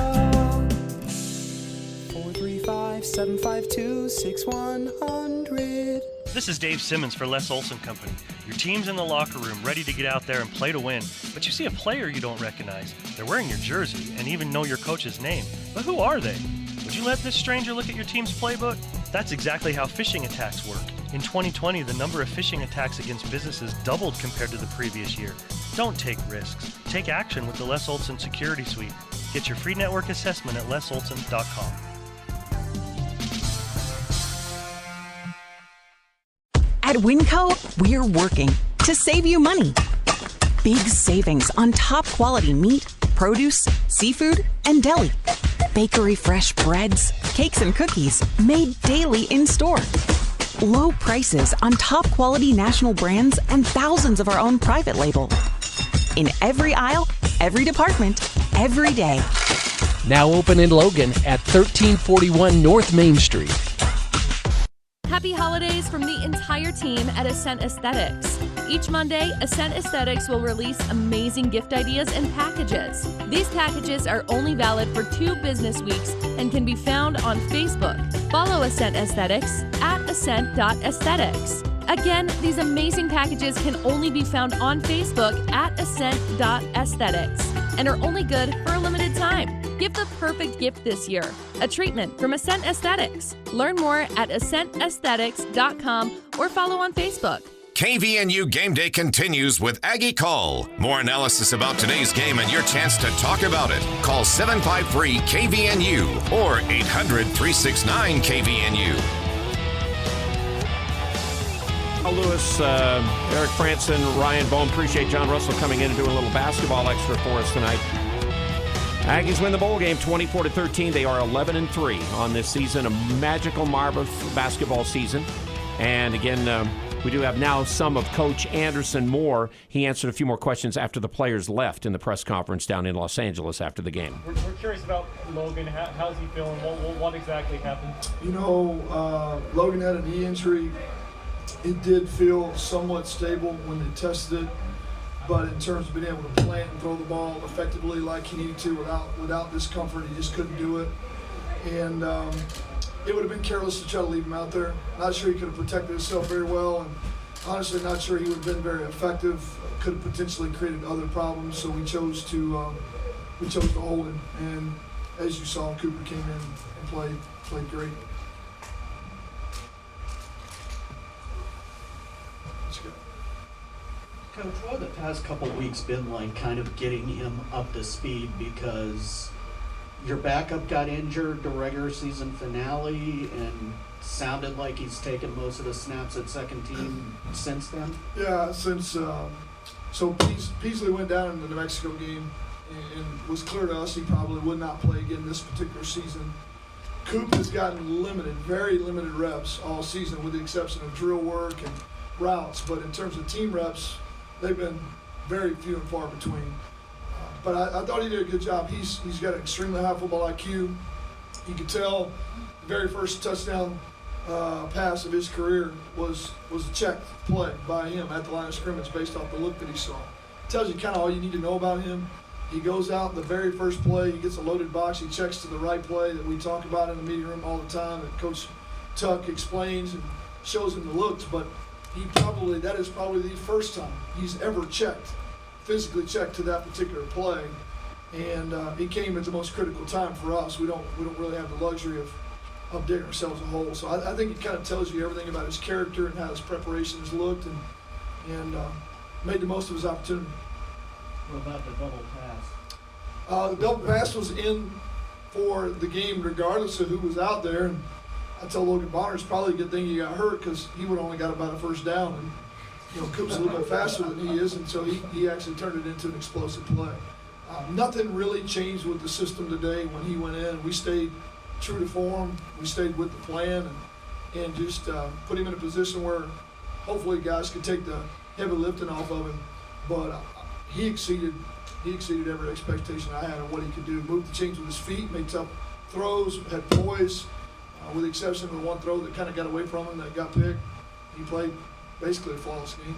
435-752-6100. This is Dave Simmons for Les Olson Company. Your team's in the locker room ready to get out there and play to win, but you see a player you don't recognize. They're wearing your jersey and even know your coach's name. But who are they? Would you let this stranger look at your team's playbook? That's exactly how phishing attacks work. In 2020, the number of phishing attacks against businesses doubled compared to the previous year. Don't take risks. Take action with the Les Olson Security Suite. Get your free network assessment at lesolson.com. At Winco, we're working to save you money. Big savings on top quality meat, produce, seafood, and deli. Bakery fresh breads, cakes, and cookies made daily in store. Low prices on top quality national brands and thousands of our own private label. In every aisle, every department, every day. Now open in Logan at 1341 North Main Street. Happy holidays from the entire team at Ascent Aesthetics. Each Monday, Ascent Aesthetics will release amazing gift ideas and packages. These packages are only valid for 2 business weeks and can be found on Facebook. Follow Ascent Aesthetics at ascent.aesthetics. Again, these amazing packages can only be found on Facebook at ascent.aesthetics and are only good for a limited time. Give the perfect gift this year, a treatment from Ascent Aesthetics. Learn more at ascentaesthetics.com or follow on Facebook. KVNU Game Day continues with Aggie Call. More analysis about today's game and your chance to talk about it. Call 753-KVNU or 800-369-KVNU. Lewis, Eric Franson, Ryan Bohm. Appreciate John Russell coming in and doing a little basketball extra for us tonight. Aggies win the bowl game 24-13. They are 11-3 on this season, a magical, marvelous basketball season. And again, we do have now some of Coach Anderson Moore. He answered a few more questions after the players left in the press conference down in Los Angeles after the game. We're curious about Logan. How's he feeling? What exactly happened? Logan had a knee injury. It did feel somewhat stable when they tested it, but in terms of being able to plant and throw the ball effectively like he needed to without discomfort, he just couldn't do it. And it would have been careless to try to leave him out there. Not sure he could have protected himself very well, and honestly not sure he would have been very effective. Could have potentially created other problems, so we chose to hold him. And as you saw, Cooper came in and played great. Coach, what have the past couple weeks been like kind of getting him up to speed, because your backup got injured the regular season finale and sounded like he's taken most of the snaps at second team since then? Yeah, since so Peasley went down in the New Mexico game and was clear to us he probably would not play again this particular season. Coop has gotten very limited reps all season with the exception of drill work and routes, but in terms of team reps, they've been very few and far between. But I thought he did a good job. He's got an extremely high football IQ. You could tell the very first touchdown pass of his career was a checked play by him at the line of scrimmage based off the look that he saw. Tells you kind of all you need to know about him. He goes out the very first play, he gets a loaded box, he checks to the right play that we talk about in the meeting room all the time, that Coach Tuck explains and shows him the looks, but that is probably the first time he's ever physically checked to that particular play, and he came at the most critical time for us. We don't really have the luxury of digging ourselves a hole. So I think it kind of tells you everything about his character and how his preparation has looked, and made the most of his opportunity. What about the double pass? The double pass was in for the game regardless of who was out there, and I tell Logan Bonner it's probably a good thing he got hurt because he would have only got about a first down. And Coop's a little bit faster than he is, and so he actually turned it into an explosive play. Nothing really changed with the system today when he went in. We stayed true to form. We stayed with the plan and just put him in a position where hopefully guys could take the heavy lifting off of him. But he exceeded every expectation I had of what he could do. Moved the chains with his feet, made tough throws, had poise. With the exception of the one throw that kind of got away from him that got picked, he played basically a flawless game.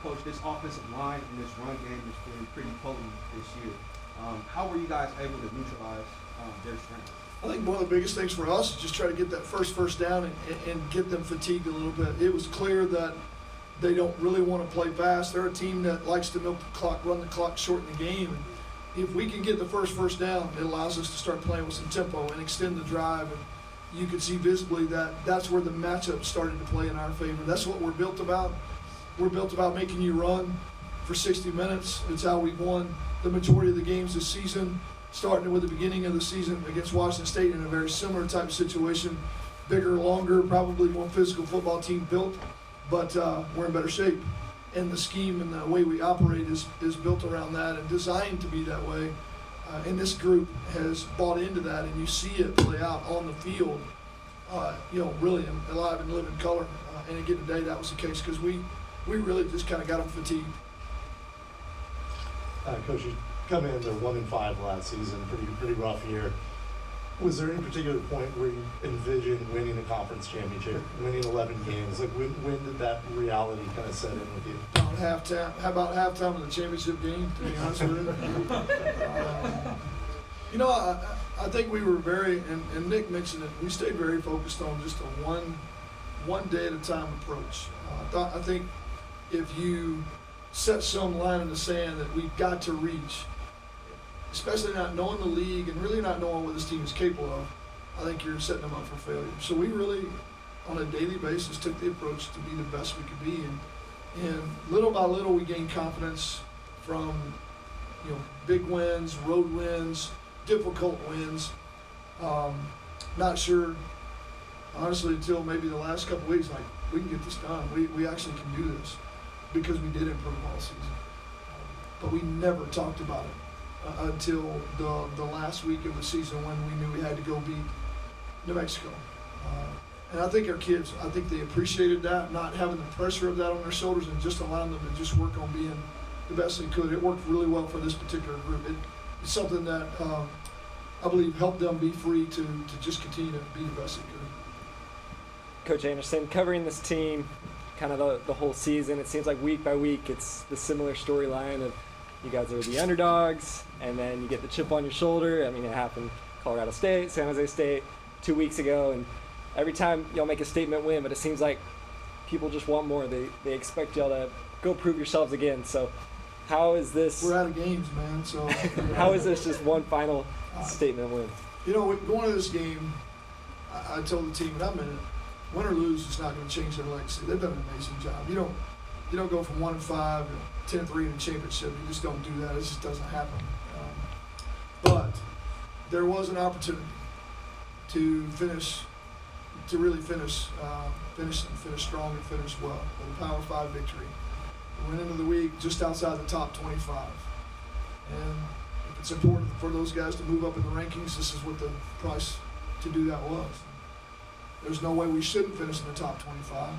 Coach, this offensive line and this run game has been pretty potent this year. How were you guys able to neutralize their strength? I think one of the biggest things for us is just try to get that first down and get them fatigued a little bit. It was clear that they don't really want to play fast. They're a team that likes to milk the clock, run the clock, shorten the game. And if we can get the first down, it allows us to start playing with some tempo and extend the drive. And you can see visibly that that's where the matchup started to play in our favor. That's what we're built about. We're built about making you run for 60 minutes. It's how we've won the majority of the games this season, starting with the beginning of the season against Washington State in a very similar type of situation. Bigger, longer, probably more physical football team built, but we're in better shape. And the scheme and the way we operate is built around that and designed to be that way. And this group has bought into that, and you see it play out on the field, really alive and living color. And again, today that was the case because we really just kind of got them fatigued. Coach, you come in, they're 1-5 last season, pretty rough year. Was there any particular point where you envisioned winning a conference championship, winning 11 games? Like when did that reality kind of set in with you? About halftime. How about halftime of the championship game? To be honest with you, I think we were very, and Nick mentioned it. We stayed very focused on just a one day at a time approach. I think if you set some line in the sand that we've got to reach, especially not knowing the league and really not knowing what this team is capable of, I think you're setting them up for failure. So we really, on a daily basis, took the approach to be the best we could be, and little by little we gained confidence from, big wins, road wins, difficult wins. Not sure, honestly, until maybe the last couple weeks, like, we can get this done. We actually can do this, because we did improve all season. But we never talked about it until the last week of the season, when we knew we had to go beat New Mexico. And I think our kids, they appreciated that, not having the pressure of that on their shoulders, and just allowing them to just work on being the best they could. It worked really well for this particular group. It's something that I believe helped them be free to just continue to be the best they could. Coach Anderson, covering this team kind of the whole season, it seems like week by week it's the similar storyline of you guys are the underdogs, and then you get the chip on your shoulder. I mean, it happened Colorado State, San Jose State 2 weeks ago, and every time y'all make a statement win, but it seems like people just want more. They expect y'all to go prove yourselves again. So how is this? We're out of games, man. So how is this just one final statement win? Going to this game, I told the team, and I meant it, win or lose, it's not going to change their legacy. They've done an amazing job. You don't go from 1-5 to 10-3 in the championship. You just don't do that. It just doesn't happen. But there was an opportunity to really finish strong and finish well with a Power 5 victory. We went into the week just outside the top 25. And if it's important for those guys to move up in the rankings, this is what the price to do that was. There's no way we shouldn't finish in the top 25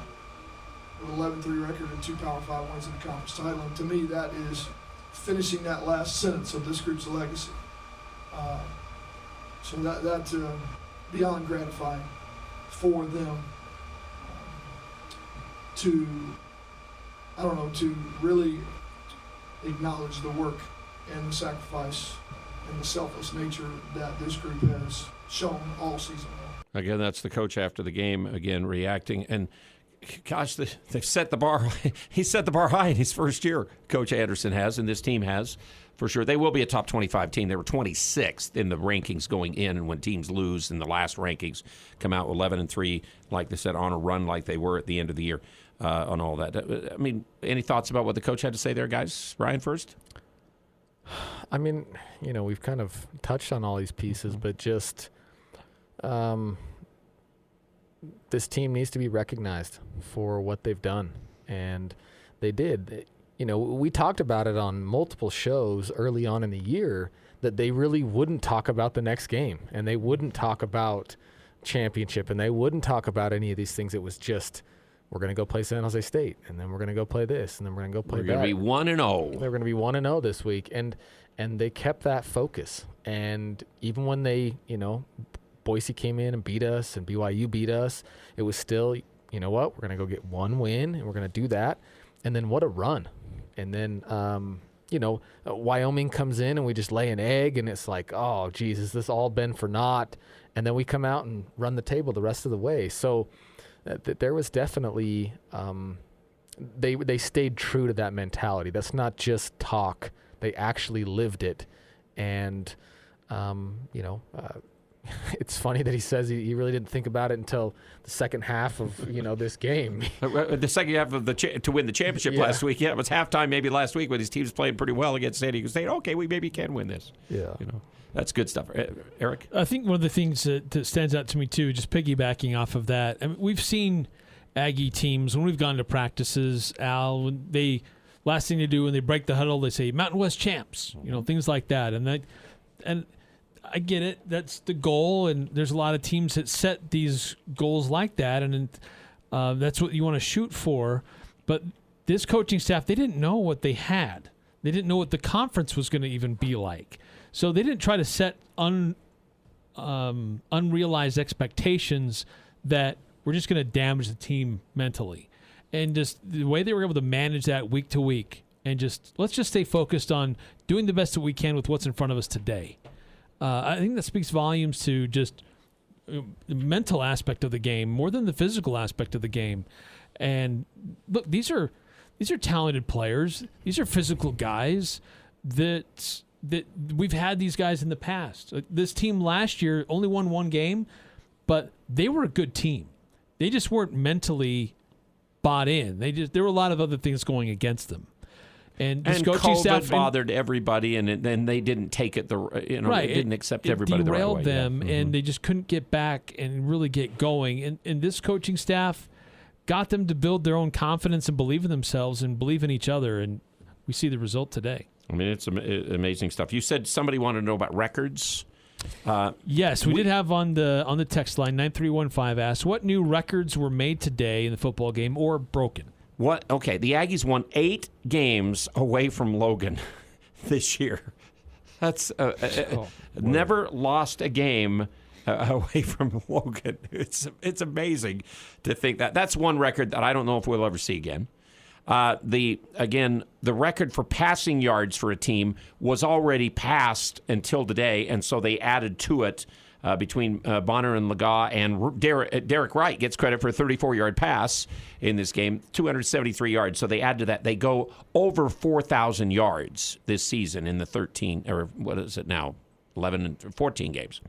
with an 11-3 record and 2 Power 5 wins in the conference title. And to me, that is finishing that last sentence of this group's legacy. So that's beyond gratifying for them to really acknowledge the work and the sacrifice and the selfless nature that this group has shown all season long. Again, that's the coach after the game, again, reacting. And, gosh, they've set the bar. He set the bar high in his first year, Coach Anderson has, and this team has, for sure. They will be a top 25 team. They were 26th in the rankings going in, and when teams lose in the last rankings, come out 11-3, like they said, on a run like they were at the end of the year on all that. I mean, any thoughts about what the coach had to say there, guys? Ryan first? I mean, we've kind of touched on all these pieces, but just this team needs to be recognized for what they've done, and they did. We talked about it on multiple shows early on in the year that they really wouldn't talk about the next game, and they wouldn't talk about championship, and they wouldn't talk about any of these things. It was just, we're going to go play San Jose State, and then we're going to go play this, and then we're going to go play that. We're going to be 1-0. They're going to be 1-0 this week, and they kept that focus. And even when they, Boise came in and beat us, and BYU beat us, it was still, you know what, we're going to go get one win, and we're going to do that. And then what a run. And then, Wyoming comes in, and we just lay an egg, and it's like, oh, geez, has this all been for naught? And then we come out and run the table the rest of the way. So there was definitely they stayed true to that mentality. That's not just talk. They actually lived it. And, it's funny that he says he really didn't think about it until the second half of, this game. The second half of to win the championship last week. Yeah, it was halftime maybe last week when his teams played pretty well against San Diego State. Okay, we maybe can win this. Yeah. That's good stuff. Eric? I think one of the things that stands out to me, too, just piggybacking off of that, I mean, we've seen Aggie teams, when we've gone to practices, Al, when last thing they do when they break the huddle, they say, Mountain West champs, things like that. And I get it. That's the goal, and there's a lot of teams that set these goals like that, and that's what you want to shoot for. But this coaching staff, they didn't know what they had. They didn't know what the conference was going to even be like. So they didn't try to set unrealized expectations that were just going to damage the team mentally. And just the way they were able to manage that week to week, and let's just stay focused on doing the best that we can with what's in front of us today. I think that speaks volumes to just the mental aspect of the game more than the physical aspect of the game. And look, these are talented players. These are physical guys that we've had these guys in the past. This team last year only won one game, but they were a good team. They just weren't mentally bought in. There were a lot of other things going against them. And coaching COVID staff bothered everybody, and then they didn't take it. Right, it didn't accept everybody the right way. It derailed them, yeah. and they just couldn't get back and really get going. And this coaching staff got them to build their own confidence and believe in themselves and believe in each other, and we see the result today. I mean, it's amazing stuff. You said somebody wanted to know about records. Yes, we did have on the text line 9315 asked what new records were made today in the football game or broken. What? Okay, the Aggies won 8 games away from Logan this year. That's never lost a game away from Logan. It's amazing to think that. That's one record that I don't know if we'll ever see again. The record for passing yards for a team was already passed until today, and so they added to it between Bonner and Lagat, and Derek Wright gets credit for a 34-yard pass in this game, 273 yards. So they add to that. They go over 4,000 yards this season in the 13, or what is it now, 11 and 14 games.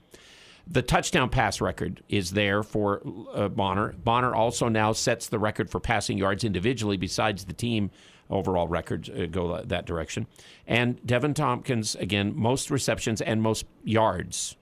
The touchdown pass record is there for Bonner. Bonner also now sets the record for passing yards individually besides the team overall records go that direction. And Devin Tompkins, again, most receptions and most yards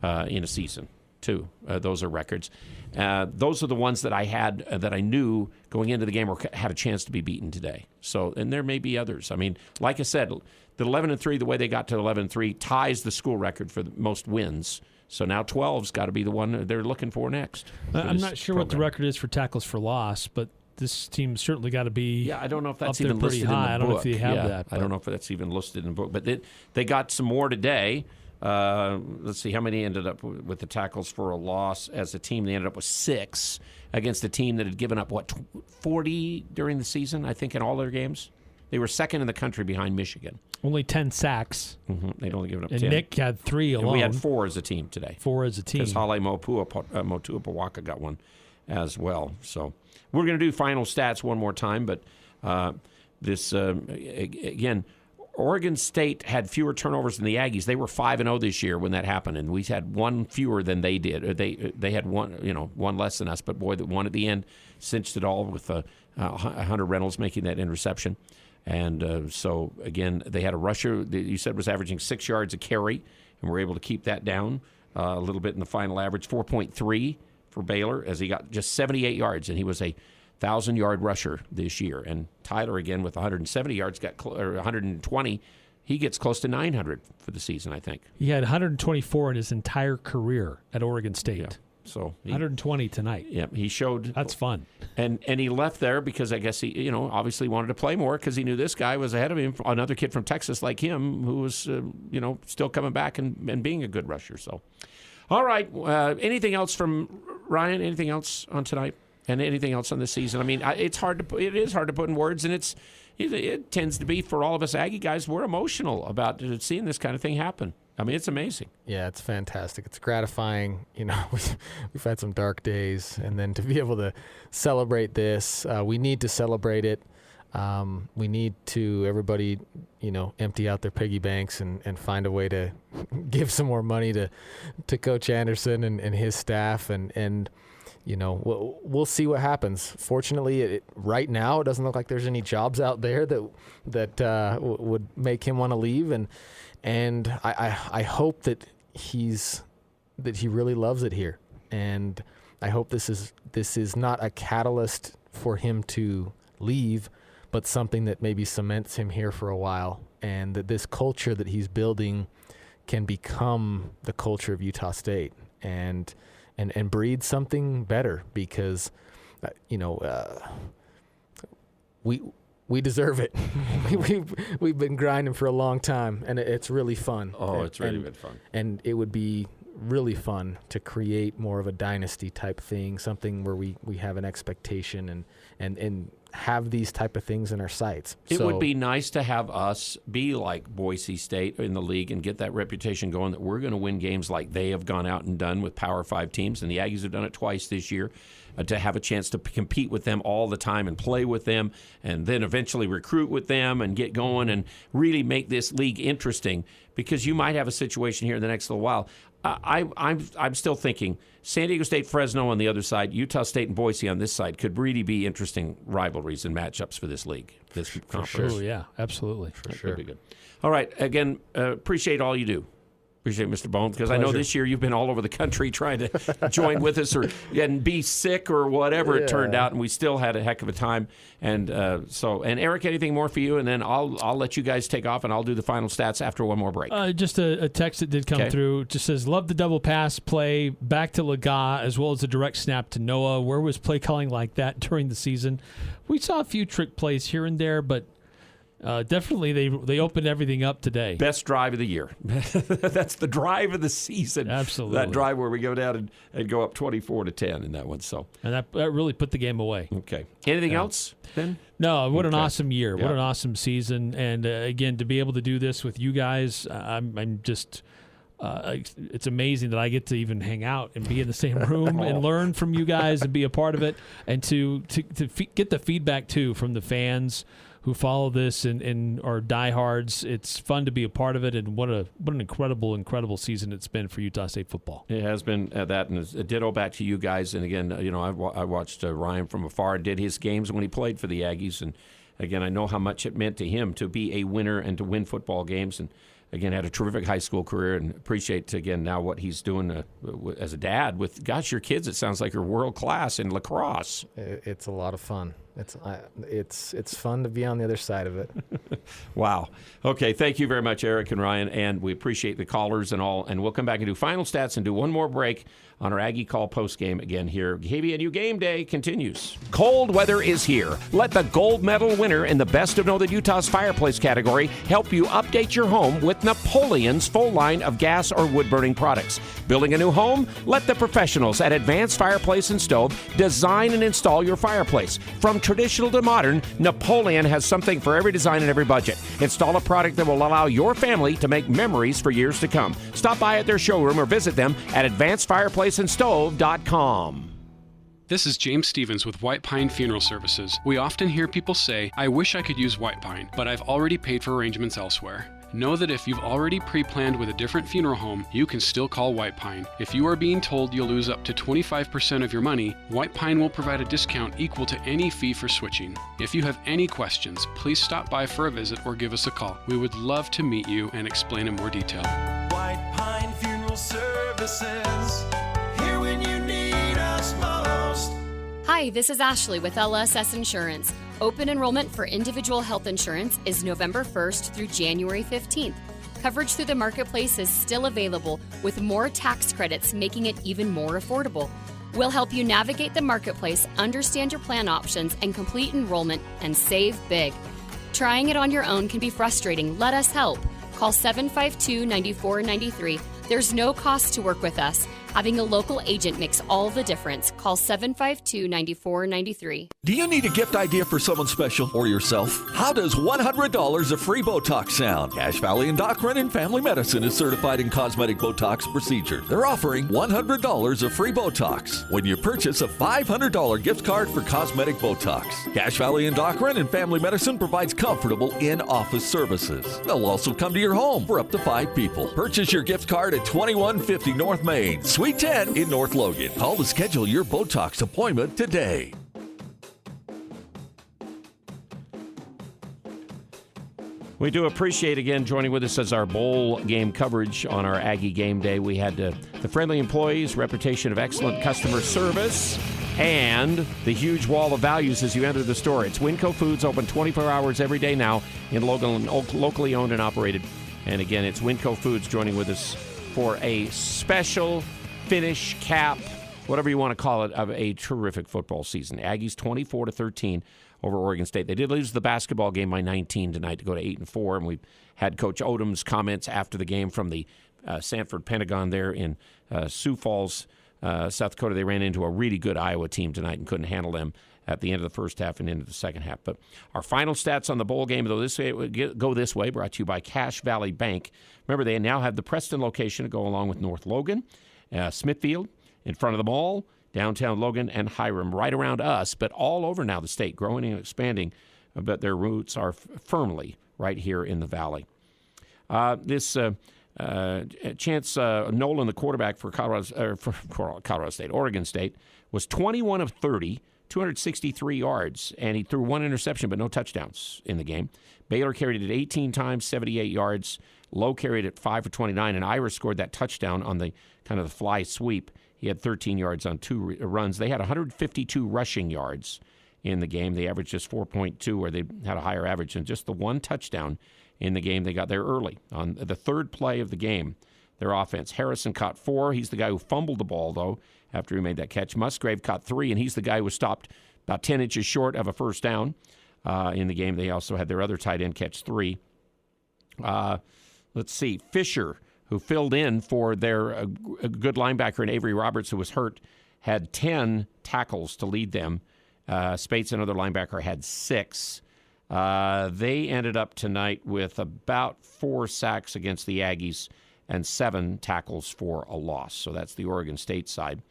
in a season, too. Those are records. Those are the ones that I had that I knew going into the game or had a chance to be beaten today. So, and there may be others. I mean, like I said, the 11-3, the way they got to 11-3, ties the school record for the most wins. So now 12's got to be the one they're looking for next. I'm not sure what the record is for tackles for loss, but this team's certainly got to be. Yeah, I don't know if that's up even there pretty listed high. in the book. I don't know if they have that. I don't know if that's even listed in the book. But they got some more today. Let's see how many ended up with the tackles for a loss as a team. They ended up with 6 against a team that had given up, 40 during the season, I think, in all their games. They were second in the country behind Michigan. Only 10 sacks. Mm-hmm. They'd only given up 10. And Nick had 3 alone. And we had 4 as a team today. 4 as a team. Because Hale Motuapawaka got one as well. So we're going to do final stats one more time. But again, Oregon State had fewer turnovers than the Aggies. They were 5-0 this year when that happened, and we had one fewer than they did. They had one less than us, but boy, the one at the end cinched it all with Hunter Reynolds making that interception. And so, again, they had a rusher that you said was averaging 6 yards a carry, and were able to keep that down a little bit in the final average, 4.3 for Baylor, as he got just 78 yards, and he was a 1,000-yard rusher this year. And Tyler, again, with 170 yards, or 120, he gets close to 900 for the season, I think. He had 124 in his entire career at Oregon State. Yeah. So 120 tonight. Yeah, he showed. That's fun. And he left there because I guess he, obviously wanted to play more because he knew this guy was ahead of him, another kid from Texas like him who was, still coming back and being a good rusher. So, all right. Anything else from Ryan? Anything else on tonight? And anything else on this season? I mean, it is hard to put in words, and it tends to be for all of us Aggie guys. We're emotional about seeing this kind of thing happen. I mean, it's amazing. Yeah, it's fantastic. It's gratifying. We've had some dark days, and then to be able to celebrate this, we need to celebrate it. We need to, everybody, empty out their piggy banks and find a way to give some more money to Coach Anderson and his staff, and we'll see what happens. Fortunately, right now, it doesn't look like there's any jobs out there that would make him want to leave, and I hope that he really loves it here, and I hope this is not a catalyst for him to leave, but something that maybe cements him here for a while, and that this culture that he's building can become the culture of Utah State and breed something better, because we deserve it. We've been grinding for a long time, and it's really fun. Oh, it's really been fun. And it would be really fun to create more of a dynasty type thing, something where we have an expectation and have these type of things in our sights. It would be nice to have us be like Boise State in the league and get that reputation going that we're going to win games like they have gone out and done with Power 5 teams, and the Aggies have done it twice this year, to have a chance to compete with them all the time and play with them and then eventually recruit with them and get going and really make this league interesting, because you might have a situation here in the next little while. I'm still thinking San Diego State, Fresno on the other side, Utah State and Boise on this side could really be interesting rivalries and matchups for this league, this conference. Sure, yeah, absolutely. That could be good. All right, again, appreciate all you do. Appreciate it, Mr. Bone, because I know this year you've been all over the country trying to join with us and be sick or whatever it turned out, and we still had a heck of a time. And and Eric, anything more for you? And then I'll let you guys take off, and I'll do the final stats after one more break. Just a text that did come through. It just says, love the double pass play back to Lagat, as well as the direct snap to Noah. Where was play calling like that during the season? We saw a few trick plays here and there, but definitely they opened everything up today. Best drive of the year. That's the drive of the season. Absolutely. That drive where we go down and go up 24-10 in that one. So, and that really put the game away. Okay. Anything else then? No, what an awesome year. What an awesome season. And again, to be able to do this with you guys, I'm just it's amazing that I get to even hang out and be in the same room and learn from you guys and be a part of it, and to get the feedback too from the fans who follow this and are diehards. It's fun to be a part of it, and what an incredible season it's been for Utah State football. It has been that, and a ditto back to you guys. And again, I watched Ryan from afar and did his games when he played for the Aggies, and again, I know how much it meant to him to be a winner and to win football games. And again, had a terrific high school career, and appreciate again now what he's doing as a dad with, gosh, your kids, it sounds like are world class in lacrosse. It's a lot of fun. It's fun to be on the other side of it. Wow. Okay, thank you very much, Eric and Ryan, and we appreciate the callers and all. And we'll come back and do final stats and do one more break on our Aggie Call postgame again here. KVNU Game Day continues. Cold weather is here. Let the gold medal winner in the Best of Northern Utah's fireplace category help you update your home with Napoleon's full line of gas or wood-burning products. Building a new home? Let the professionals at Advanced Fireplace and Stove design and install your fireplace. From traditional to modern, Napoleon has something for every design and every budget. Install a product that will allow your family to make memories for years to come. Stop by at their showroom or visit them at advancedfireplaceandstove.com. This is James Stevens with White Pine Funeral Services. We often hear people say, I wish I could use White Pine, but I've already paid for arrangements elsewhere. Know that if you've already pre-planned with a different funeral home, you can still call White Pine. If you are being told you'll lose up to 25% of your money, White Pine will provide a discount equal to any fee for switching. If you have any questions, please stop by for a visit or give us a call. We would love to meet you and explain in more detail. White Pine Funeral Services, here when you need us most. Hi, this is Ashley with LSS Insurance. Open enrollment for individual health insurance is November 1st through January 15th. Coverage through the marketplace is still available, with more tax credits making it even more affordable. We'll help you navigate the marketplace, understand your plan options, and complete enrollment and save big. Trying it on your own can be frustrating. Let us help. Call 752-9493. There's no cost to work with us. Having a local agent makes all the difference. Call 752-9493. Do you need a gift idea for someone special or yourself? How does $100 of free Botox sound? Cache Valley and Doctrine and Family Medicine is certified in cosmetic Botox procedures. They're offering $100 of free Botox when you purchase a $500 gift card for cosmetic Botox. Cache Valley and Doctrine and Family Medicine provides comfortable in-office services. They'll also come to your home for up to 5 people. Purchase your gift card at 2150 North Main, Suite 10 in North Logan. Call to schedule your Botox appointment today. We do appreciate, again, joining with us as our bowl game coverage on our Aggie Game Day. We had the friendly employees, reputation of excellent customer service, and the huge wall of values as you enter the store. It's Winco Foods, open 24 hours every day now in Logan, locally owned and operated. And again, it's Winco Foods joining with us for a special finish, cap, whatever you want to call it, of a terrific football season. Aggies 24-13 over Oregon State. They did lose the basketball game by 19 tonight to go to 8-4, and we had Coach Odom's comments after the game from the Sanford Pentagon there in Sioux Falls, South Dakota. They ran into a really good Iowa team tonight and couldn't handle them at the end of the first half and into the second half. But our final stats on the bowl game, though, go this way, brought to you by Cache Valley Bank. Remember, they now have the Preston location to go along with North Logan, Smithfield, in front of the mall, downtown Logan, and Hiram, right around us, but all over now the state, growing and expanding. But their roots are firmly right here in the valley. Chance Nolan, the quarterback for Oregon State, was 21 of 30, 263 yards, and he threw one interception but no touchdowns in the game. Baylor carried it 18 times, 78 yards. Lowe carried it 5 for 29, and Irish scored that touchdown on the kind of the fly sweep. He had 13 yards on 2 runs. They had 152 rushing yards in the game. They averaged just 4.2, or they had a higher average, and just the one touchdown in the game. They got there early on the third play of the game. Their offense. Harrison caught 4. He's the guy who fumbled the ball, though, after he made that catch. Musgrave caught 3, and he's the guy who was stopped about 10 inches short of a first down in the game. They also had their other tight end catch 3. Let's see. Fisher, who filled in for their a good linebacker in Avery Roberts, who was hurt, had 10 tackles to lead them. Spates, another linebacker, had 6. They ended up tonight with about 4 sacks against the Aggies and 7 tackles for a loss. So that's the Oregon State side.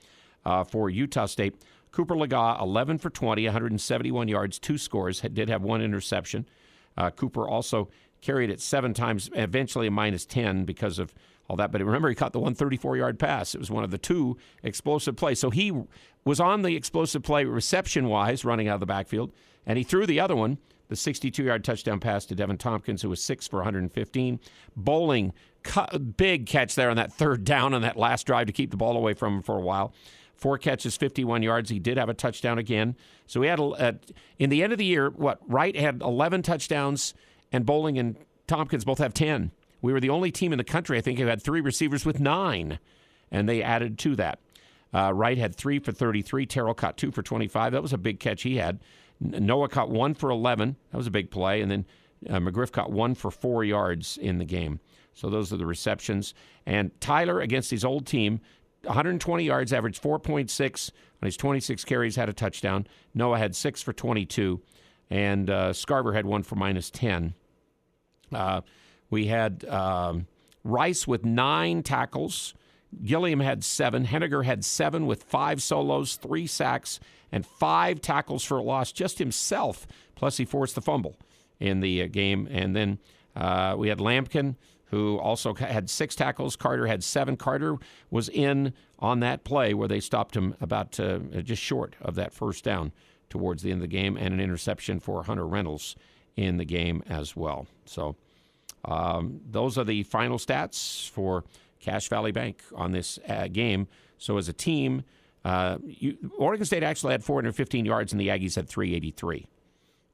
For Utah State, Cooper Legas, 11 for 20, 171 yards, 2 scores, did have 1 interception. Cooper also carried it 7 times, eventually a -10 because of all that. But remember, he caught the 134-yard pass. It was one of the 2 explosive plays. So he was on the explosive play reception-wise, running out of the backfield, and he threw the other one, the 62-yard touchdown pass to Devin Tompkins, who was 6 for 115. Bowling, big catch there on that third down on that last drive to keep the ball away from him for a while. 4 catches, 51 yards. He did have a touchdown again. So we had, in the end of the year, Wright had 11 touchdowns, and Bowling and Tompkins both have 10. We were the only team in the country, I think, who had 3 receivers with 9, and they added to that. Wright had 3 for 33. Terrell caught 2 for 25. That was a big catch he had. Noah caught 1 for 11. That was a big play. And then McGriff caught 1 for 4 yards in the game. So those are the receptions. And Tyler, against his old team, 120 yards, averaged 4.6 on his 26 carries, had a touchdown. Noah had 6 for 22. And Scarver had 1 for -10. We had Rice with 9 tackles. Gilliam had 7. Henniger had 7 with 5 solos, 3 sacks, and 5 tackles for a loss just himself. Plus, he forced the fumble in the game. And then we had Lampkin, who also had 6 tackles. Carter had 7. Carter was in on that play where they stopped him about just short of that first down towards the end of the game, and an interception for Hunter Reynolds in the game as well. So those are the final stats for Cache Valley Bank on this game. So as a team, Oregon State actually had 415 yards, and the Aggies had 383.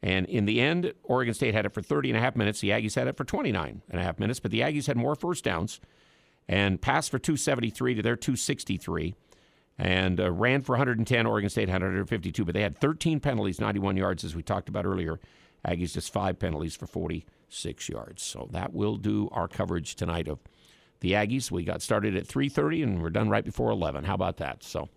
And in the end, Oregon State had it for 30.5 minutes. The Aggies had it for 29.5 minutes. But the Aggies had more first downs and passed for 273 to their 263, and ran for 110. Oregon State had 152. But they had 13 penalties, 91 yards, as we talked about earlier. Aggies just 5 penalties for 46 yards. So that will do our coverage tonight of the Aggies. We got started at 3:30, and we're done right before 11. How about that? So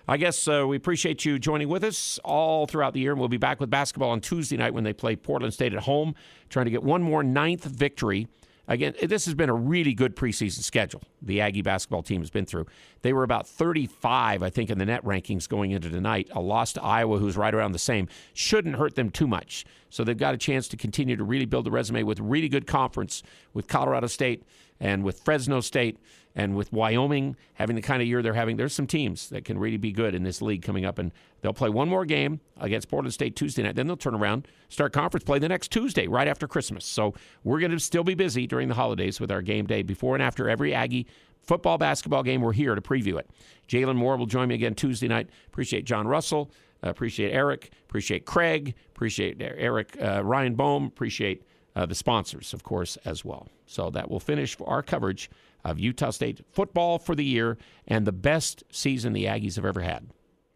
I guess we appreciate you joining with us all throughout the year. We'll be back with basketball on Tuesday night when they play Portland State at home, trying to get one more 9th victory. Again, this has been a really good preseason schedule the Aggie basketball team has been through. They were about 35, I think, in the net rankings going into tonight. A loss to Iowa, who's right around the same, shouldn't hurt them too much. So they've got a chance to continue to really build the resume with a really good conference with Colorado State and with Fresno State and with Wyoming having the kind of year they're having. There's some teams that can really be good in this league coming up, and they'll play one more game against Portland State Tuesday night. Then they'll turn around, start conference play the next Tuesday, right after Christmas. So we're going to still be busy during the holidays with our game day. Before and after every Aggie football, basketball game, we're here to preview it. Jalen Moore will join me again Tuesday night. Appreciate John Russell. Appreciate Eric. Appreciate Craig. Appreciate Eric, Ryan Bohm. Appreciate the sponsors, of course, as well. So that will finish our coverage of Utah State football for the year and the best season the Aggies have ever had.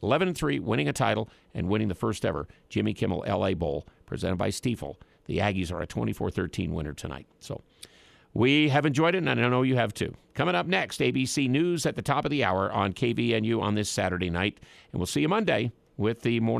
11-3, winning a title and winning the first ever Jimmy Kimmel L.A. Bowl presented by Stiefel. The Aggies are a 24-13 winner tonight. So We have enjoyed it, and I know you have too. Coming up next, ABC News at the top of the hour on KVNU on this Saturday night. And we'll see you Monday with the morning.